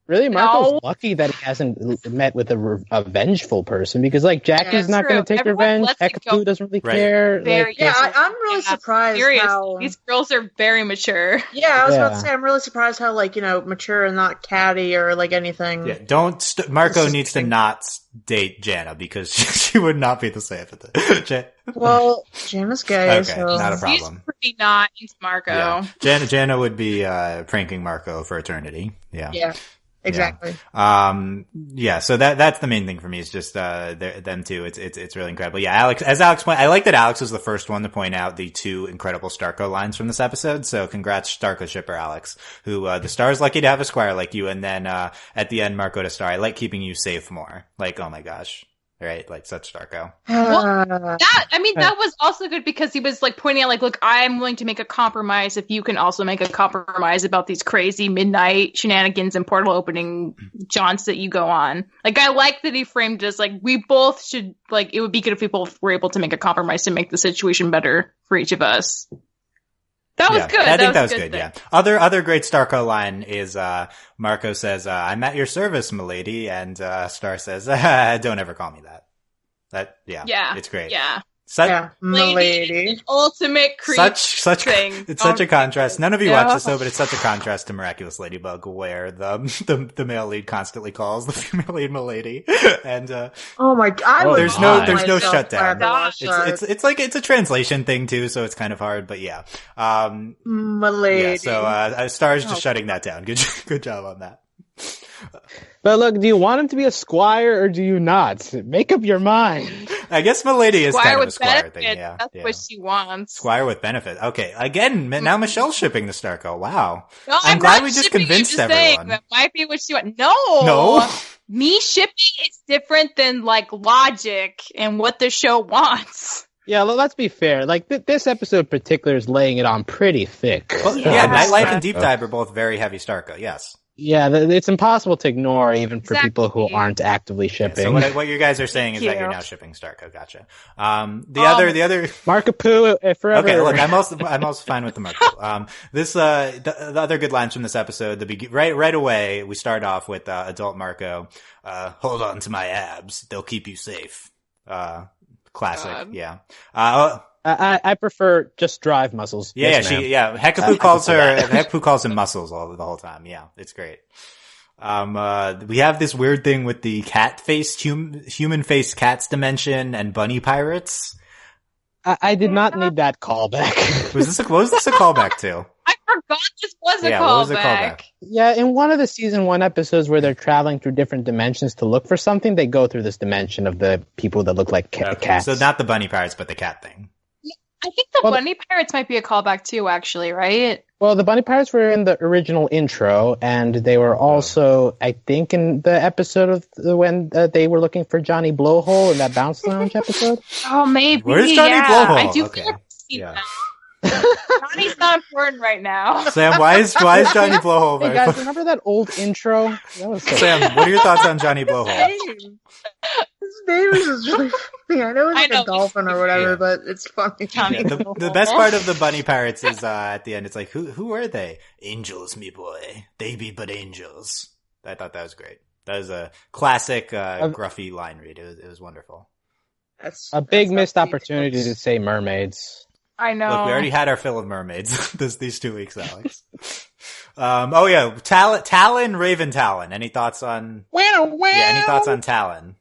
Really, Marco's lucky that he hasn't met with a vengeful person, because like Jackie's not going to take revenge. Hekapoo doesn't really care. I'm really surprised how these girls are very mature. Yeah, I was about to say I'm really surprised how mature and not catty or like anything. Yeah, Marco needs to not date Jana because she would not be the same at the. Well, Jana's gay, okay, so not a problem. He's pretty not into Marco. Yeah. Jana would be pranking Marco for eternity. Yeah. Yeah. Exactly. So that's the main thing for me is just them two. It's really incredible. Yeah, Alex pointed, I like that Alex was the first one to point out the two incredible Starco lines from this episode. So congrats, Starco shipper Alex, who the Star's lucky to have a squire like you, and then at the end, Marco to Star, I like keeping you safe more. Like, oh my gosh. Right, like such Starco. That was also good because he was like pointing out, like, look, I'm willing to make a compromise if you can also make a compromise about these crazy midnight shenanigans and portal opening jaunts that you go on. Like, I like that he framed it as like we both should, like, it would be good if we both were able to make a compromise to make the situation better for each of us. That was good. I think that was good. Yeah. Other great Starco line is Marco says, "I'm at your service, milady," and Star says, "Don't ever call me that." It's great. Yeah. Milady. Ultimate creep such thing. It's such a contrast. None of you watch this though, but it's such a contrast to Miraculous Ladybug, where the male lead constantly calls the female lead milady, and oh my god, there's no shutdown. It's a translation thing too, so it's kind of hard, but yeah. Milady. Yeah, so Star's just shutting that down. Good job on that. But look, do you want him to be a squire or do you not? Make up your mind. I guess Milady is kind of a squire benefit. thing, yeah. That's what she wants. Squire with benefit. Okay, again, now Michelle's shipping the Starco. Wow. No, I'm glad we just convinced everyone. That might be what she wants. No. Me shipping is different than like logic and what the show wants. Yeah, let's be fair. Like this episode in particular is laying it on pretty thick. Well, yeah, Nightlife and Deep Dive are both very heavy Starco. Yes. Yeah, it's impossible to ignore even for Exactly. people who aren't actively shipping. So what you guys are saying is that you're now shipping Starco. Gotcha. The other Markapoo forever. Okay, look, I'm also fine with the Markapoo. The other good lines from this episode, right away, we start off with adult Marco. Hold on to my abs; they'll keep you safe. Classic, God. yeah. I prefer just drive muscles. Yeah, Yes, ma'am. Hekapoo calls him muscles the whole time. Yeah, it's great. We have this weird thing with the cat face, human face cats dimension and bunny pirates. I did not need that callback. What was this a callback to? I forgot this was a Yeah, callback. what was the callback? Yeah, in one of the season 1 episodes where they're traveling through different dimensions to look for something, they go through this dimension of the people that look like cats. So not the bunny pirates, but the cat thing. I think the bunny pirates might be a callback too, actually, right? Well, the bunny pirates were in the original intro, and they were also, I think, in the episode of when they were looking for Johnny Blowhole in that Bounce Lounge episode. Oh, maybe. Where's Johnny Blowhole? I do Okay. feel like I've seen Yeah. that. Johnny's not important right now. Sam, why is Johnny Blowhole? Hey guys, remember that old intro? That was so Sam, what are your thoughts on Johnny Blowhole? His name is just really funny. I know it's like a dolphin or whatever, Yeah. but it's funny. Yeah, the best part of the bunny pirates is at the end. It's like, who are they? Angels, me boy. They be but angels. I thought that was great. That was a classic gruffy line read. It was wonderful. a big missed opportunity to say mermaids. I know. Look, we already had our fill of mermaids these 2 weeks, Alex. Oh yeah, Talon, Raven Talon. Any thoughts on? Any thoughts on Talon?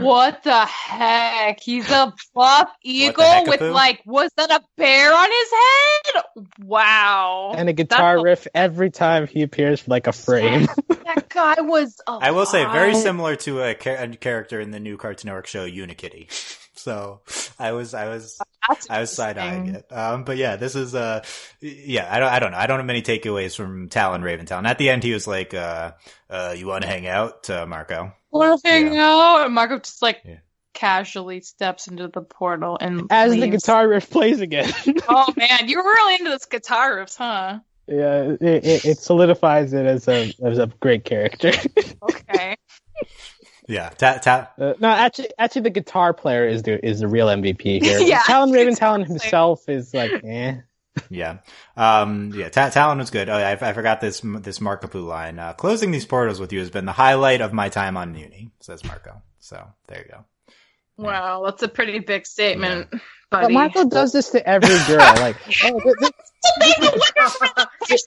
What the heck? He's a fluff eagle with heckapoo? was that a bear on his head? Wow. And a guitar riff every time he appears for like a frame. That guy was I will say, very similar to a character in the new Cartoon Network show Unikitty. So I was side eyeing it. But yeah, this is I don't know. I don't have many takeaways from Talon, Raven Talon. At the end, he was like, "You want to hang out, Marco?" Want to hang out? And Marco just casually steps into the portal and As leaves. the guitar riff plays again. Oh man, you were really into this guitar riffs, huh? Yeah, it solidifies it as a great character. Okay. Yeah, no, actually, the guitar player is the real MVP here. Yeah. Talon Raven Talon himself is like, eh. Yeah. Talon was good. Oh, I forgot this Markapoo line. Closing these portals with you has been the highlight of my time on Uni, says Marco. So there you go. Wow, that's a pretty big statement, But buddy. Marco does this to every girl. Like,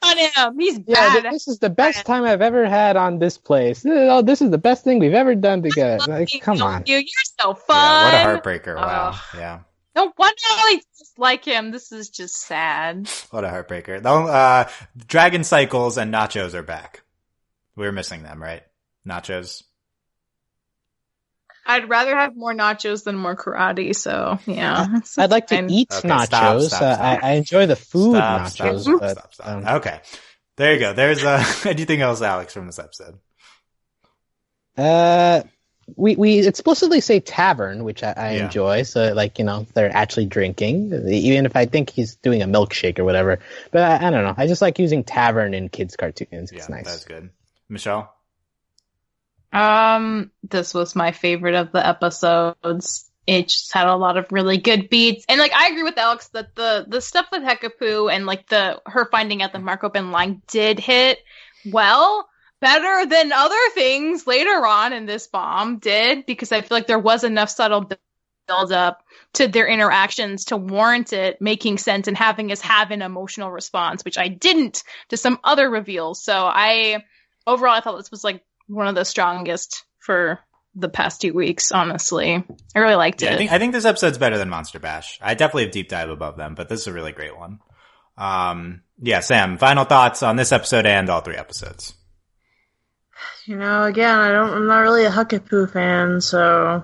on him. He's yeah, bad. this is the best time I've ever had on this place. Oh, this is the best thing we've ever done together. Like, come on. You're so fun. Yeah, what a heartbreaker. Wow. Yeah. No wonder I just like him. This is just sad. What a heartbreaker. Dragon Cycles and Nachos are back. We're missing them, right? Nachos. I'd rather have more nachos than more karate, so yeah. I'd like to eat Okay, nachos. stop. I enjoy the food nachos. Stop. Okay. There you go. There's anything else, Alex, from this episode? We explicitly say tavern, which I enjoy. So, they're actually drinking, even if I think he's doing a milkshake or whatever. But I don't know. I just like using tavern in kids' cartoons. It's nice. That's good. Michelle? This was my favorite of the episodes. It just had a lot of really good beats. And I agree with Alex that the stuff with Hekapoo and her finding out that Marco been lying did hit better than other things later on in this bomb did, because I feel like there was enough subtle build up to their interactions to warrant it making sense and having us have an emotional response, which I didn't to some other reveals. So overall I thought this was one of the strongest for the past 2 weeks, honestly. I really liked it. I think this episode's better than Monster Bash. I definitely have Deep Dive above them, but this is a really great one. Sam, final thoughts on this episode and all 3 episodes. Again, I'm not really a Huckapoo fan, so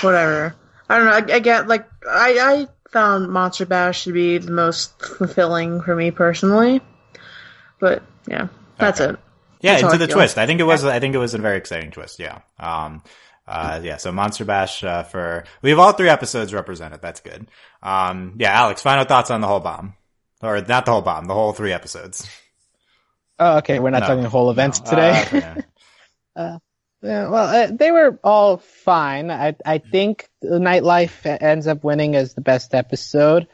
whatever. I don't know. Again, I found Monster Bash to be the most fulfilling for me personally, but yeah, that's it. Yeah, That's into how I the feel. twist. I think it was a very exciting twist. Yeah. So Monster Bash, we have all 3 episodes represented. That's good. Alex, final thoughts on the whole bomb. Or not the whole bomb, the whole 3 episodes. Oh, okay. We're not talking whole events today. They were all fine. I think the Nightlife ends up winning as the best episode.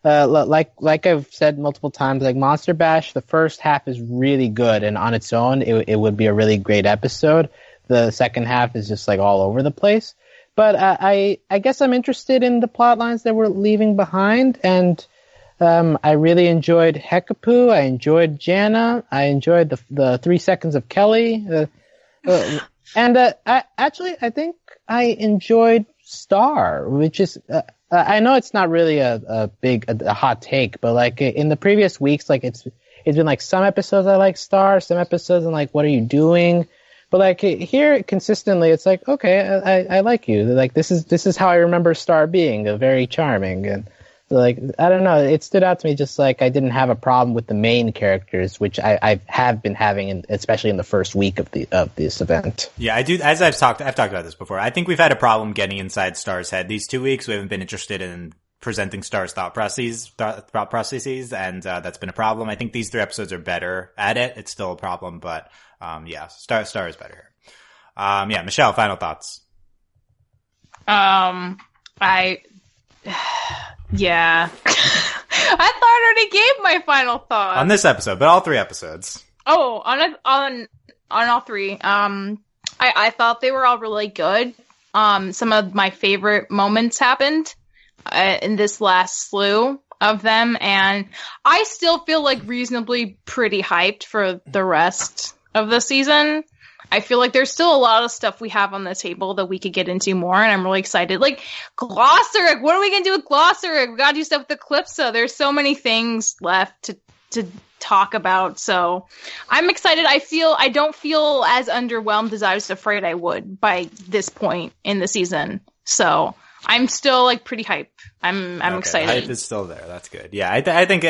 Like I've said multiple times, like Monster Bash, the first half is really good, and on its own, it would be a really great episode. The second half is just like all over the place. But I guess I'm interested in the plot lines that we're leaving behind, and I really enjoyed Hekapoo. I enjoyed Jana. I enjoyed the 3 seconds of Kelly. I think I enjoyed Star, which is I know it's not really a hot take, but like in the previous weeks, like it's been like some episodes I like Star, some episodes I'm like, what are you doing? But like here consistently, it's like, okay, I like you. Like this is how I remember Star being, very charming. And like, I don't know, it stood out to me just like I didn't have a problem with the main characters, which I have been having, especially in the first week of this event. Yeah, I do. As I've talked about this before. I think we've had a problem getting inside Star's head these 2 weeks. We haven't been interested in presenting Star's thought processes, and that's been a problem. I think these 3 episodes are better at it. It's still a problem, but Star is better here. Michelle, final thoughts. Yeah. I thought I already gave my final thoughts. On this episode, but all 3 episodes. Oh, on all 3. I thought they were all really good. Some of my favorite moments happened in this last slew of them, and I still feel like reasonably pretty hyped for the rest of the season. I feel like there's still a lot of stuff we have on the table that we could get into more, and I'm really excited. Like, Glossaryck! What are we going to do with Glossaryck? We got to do stuff with Eclipsa. There's so many things left to talk about, so I'm excited. I don't feel as underwhelmed as I was afraid I would by this point in the season. So I'm still like pretty hyped. I'm excited. The hype is still there. That's good. Yeah, I think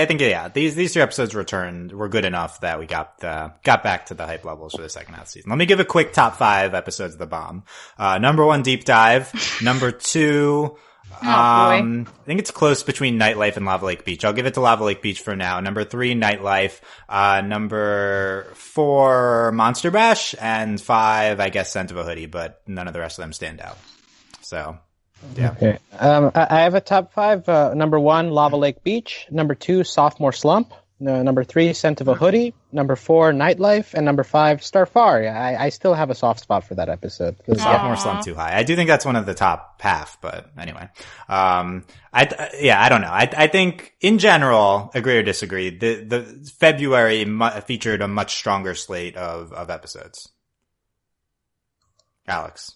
these 3 episodes were good enough that we got back to the hype levels for the second half of the season. Let me give a quick top 5 episodes of the bomb. Number 1, Deep Dive. Number 2, I think it's close between Nightlife and Lava Lake Beach. I'll give it to Lava Lake Beach for now. Number 3, Nightlife. Number 4, Monster Bash, and 5, I guess, Scent of a Hoodie, but none of the rest of them stand out. So. Yeah. Okay. I have a top 5. Number 1, Lava Lake Beach. Number 2, Sophomore Slump. Number 3, Scent of a Hoodie. Number 4, Nightlife. And number 5, Starfari. I still have a soft spot for that episode. Sophomore Slump too high. I do think that's one of the top half, but anyway. I don't know. I think in general, agree or disagree, the February featured a much stronger slate of episodes. Alex.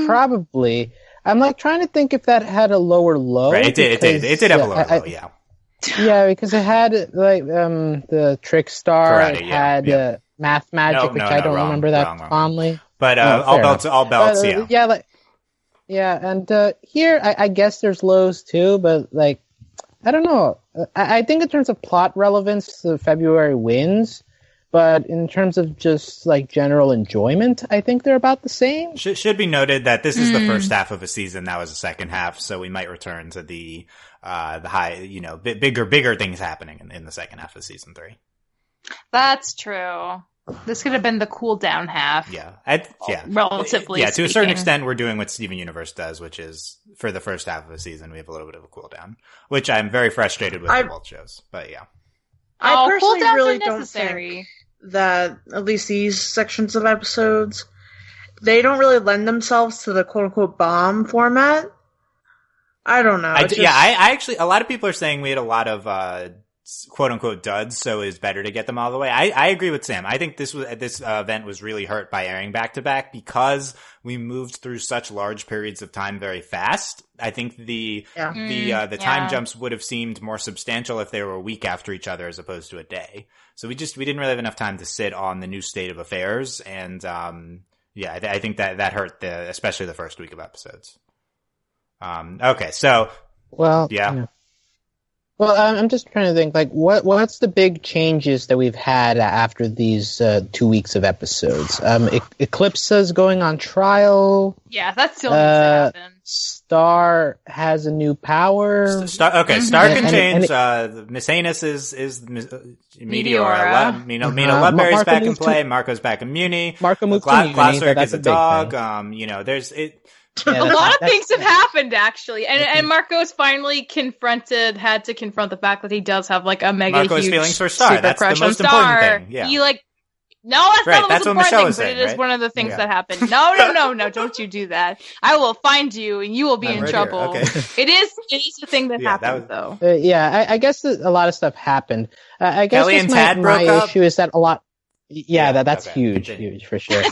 Probably. I'm like trying to think if that had a lower low. Right, it did have a lower low, yeah. Yeah, because it had like the Trickstar, it had Math Magic, which I don't remember that fondly. But all belts, yeah. And here I guess there's lows too, but like I don't know. I think in terms of plot relevance, February wins. But in terms of just like general enjoyment, I think they're about the same. Should be noted that this is the first half of a season. That was the second half, so we might return to the high, bigger things happening in the second half of season 3. That's true. This could have been the cool down half. Yeah, relatively. Yeah, to a certain extent, we're doing what Steven Universe does, which is for the first half of the season, we have a little bit of a cool down, which I'm very frustrated with both shows. But yeah, I personally really don't think that at least these sections of episodes, they don't really lend themselves to the quote-unquote bomb format. I don't know. I actually, a lot of people are saying we had a lot of quote-unquote duds, so it's better to get them all the way. I agree with Sam. I think this event was really hurt by airing back-to-back because we moved through such large periods of time very fast. I think the time jumps would have seemed more substantial if they were a week after each other as opposed to a day. So we didn't really have enough time to sit on the new state of affairs, and I think that hurt especially the first week of episodes. Okay, so well, yeah. Well, I'm just trying to think, like, what's the big changes that we've had after these 2 weeks of episodes? Eclipsa's going on trial. Yeah, that still needs to happen. Star has a new power. Star can change. Miss Anus is Meteora. Mina Ludberry's back in play. Marco's back in Muni. Marco moved to Muni. Glassrick That's is a dog. There's it. Yeah, a lot of things have happened, actually. And Marco's finally had to confront the fact that he does have, like, a mega Marco's huge feelings for Star. super That's crush the most on Star. important thing. Yeah. He, like, no, that's not the most important thing, saying, but it is one of the things that happened. No, don't you do that. I will find you, and you will be in trouble. Okay. It is the thing that happened, though. I guess a lot of stuff happened. I guess Kelly and Tad broke my up? issue is that a lot... Yeah, that's okay. huge for sure.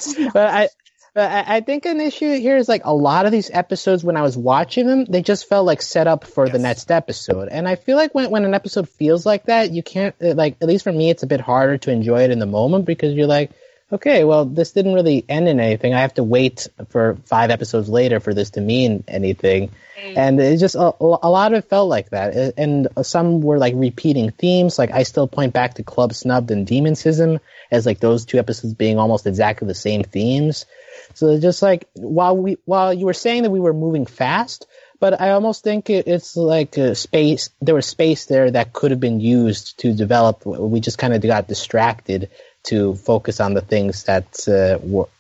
But I think an issue here is, like, a lot of these episodes, when I was watching them, they just felt like set up for the next episode. And I feel like when an episode feels like that, you can't, like, at least for me, it's a bit harder to enjoy it in the moment because you're like, okay, well, this didn't really end in anything. I have to wait for 5 episodes later for this to mean anything. And it just, a lot of it felt like that. And some were, like, repeating themes. Like, I still point back to Club Snubbed and Demonsism as, like, those 2 episodes being almost exactly the same themes. So just like, while you were saying that we were moving fast, but I almost think it's like a space. There was space there that could have been used to develop. We just kind of got distracted to focus on the things that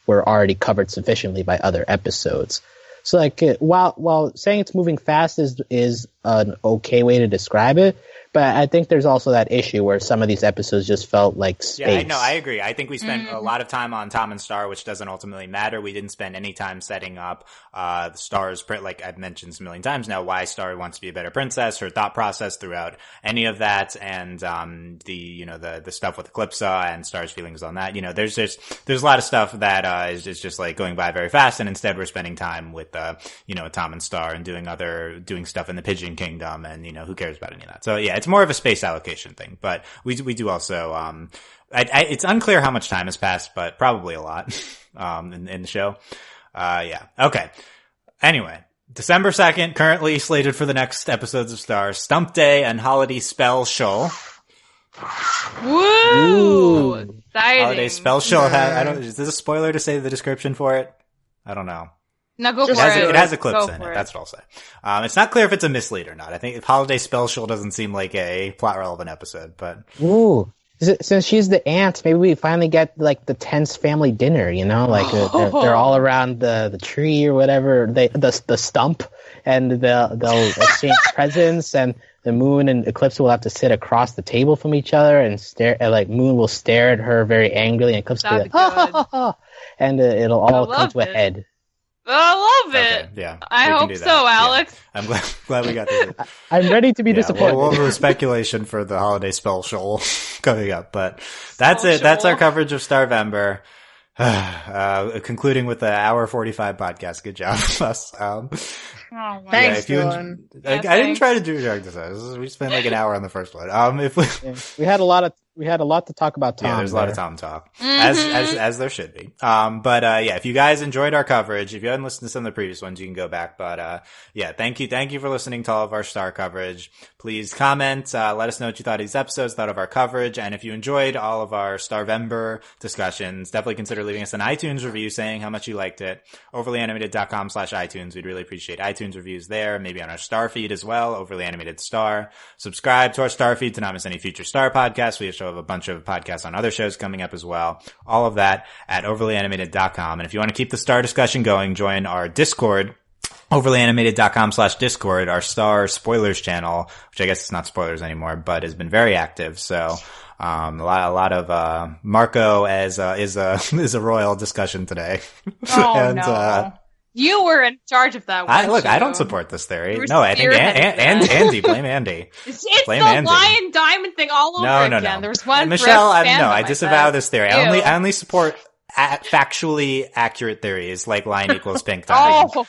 were already covered sufficiently by other episodes. So like, while saying it's moving fast is an okay way to describe it, but I think there's also that issue where some of these episodes just felt like space. Yeah, I agree. I think we spent a lot of time on Tom and Star, which doesn't ultimately matter. We didn't spend any time setting up Star's, like I've mentioned a million times now, why Star wants to be a better princess, her thought process throughout any of that, and the stuff with Eclipsa and Star's feelings on that. There's a lot of stuff that is just like going by very fast, and instead we're spending time with Tom and Star and doing stuff in the Pigeon Kingdom, and who cares about any of that. So yeah, it's more of a space allocation thing, but we do also, it's unclear how much time has passed, but probably a lot, in the show. Yeah. Okay. Anyway, December 2nd, currently slated for the next episodes of Star, Stump Day and Holiday Spell Show. Woo! Exciting. Holiday Spell Show. Is this a spoiler to say the description for it? I don't know. No, go for it. It has Eclipse in it. That's what I'll say. It's not clear if it's a mislead or not. I think if Holiday Spell Show doesn't seem like a plot relevant episode, but. Ooh. Since she's the aunt, maybe we finally get like the tense family dinner, like they're all around the tree or whatever, the stump, and they'll exchange presents, and the Moon and Eclipse will have to sit across the table from each other and stare, and like Moon will stare at her very angrily, and Eclipse will be like, ha, ha, ha, ha, and it'll all come to a head. I love it. Okay, yeah. I hope so, Alex. Yeah. I'm glad we got to I'm ready to be disappointed. We'll do speculation for the Holiday Spell Show coming up, but that's it. That's our coverage of Starvember. Concluding with the hour 45 podcast. Good job, us. Thanks, Dylan. I didn't try to do drug this. We spent like an hour on the first one. We had a lot to talk about Tom. Yeah, there's a lot of Tom talk, as there should be. But if you guys enjoyed our coverage, if you haven't listened to some of the previous ones, you can go back. But thank you for listening to all of our Star coverage. Please comment, let us know what you thought of these episodes, thought of our coverage, and if you enjoyed all of our Starvember discussions, definitely consider leaving us an iTunes review saying how much you liked it. Overlyanimated.com/iTunes. We'd really appreciate iTunes reviews there, maybe on our Star feed as well, Overly Animated Star. Subscribe to our Star feed to not miss any future Star podcasts. We have a bunch of podcasts on other shows coming up as well. All of that at overlyanimated.com. And if you want to keep the Star discussion going, join our Discord, overlyanimated.com/Discord, our Star spoilers channel, which I guess it's not spoilers anymore, but has been very active. So, a lot of, Marco is a royal discussion today. Oh, and, no. You were in charge of that one. I don't support this theory. No, I think Andy. Blame Andy. It's blame the Andy. Lion Diamond thing all over again. No. There was one. Michelle, I disavow this theory. I only support factually accurate theories like lion equals pink diamond. That's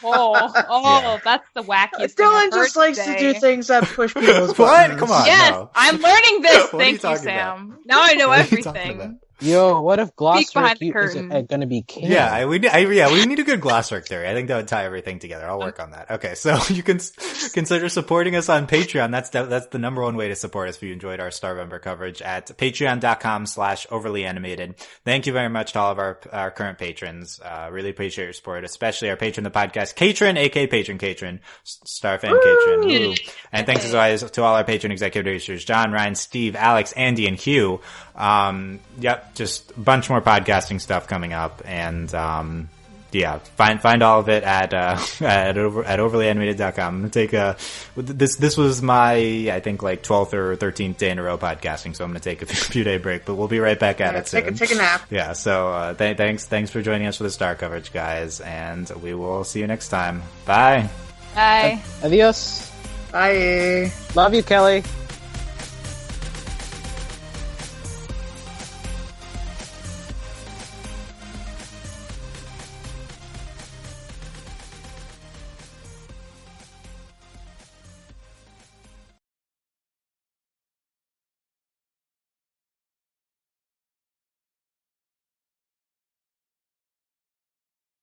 the wackiest. Dylan just likes to do things that push people's buttons. What? Come on. Yes, no. I'm learning this. Thank you, Sam. About? Now I know everything. Yo, what if behind Glosswork the is curtain. going to be king? Yeah, we need a good Glosswork theory. I think that would tie everything together. I'll work on that. Okay, so you can consider supporting us on Patreon. That's the number one way to support us if you enjoyed our Starvember coverage at patreon.com/overlyanimated. Thank you very much to all of our current patrons. Really appreciate your support, especially our patron of the podcast, Katrin, aka Katrin, Starfan Katrin. Woo. And thanks as always to all our patron executive producers, John, Ryan, Steve, Alex, Andy, and Hugh. Yep, just a bunch more podcasting stuff coming up, and yeah, find all of it at overlyanimated.com. I'm gonna take this was my, I think, like 12th or 13th day in a row podcasting, so I'm gonna take a few day break, but we'll be right back at it soon. Take a nap. Yeah, so thanks for joining us for the Star coverage, guys, and we will see you next time. Bye. Bye. Adios. Bye. Love you, Kelly.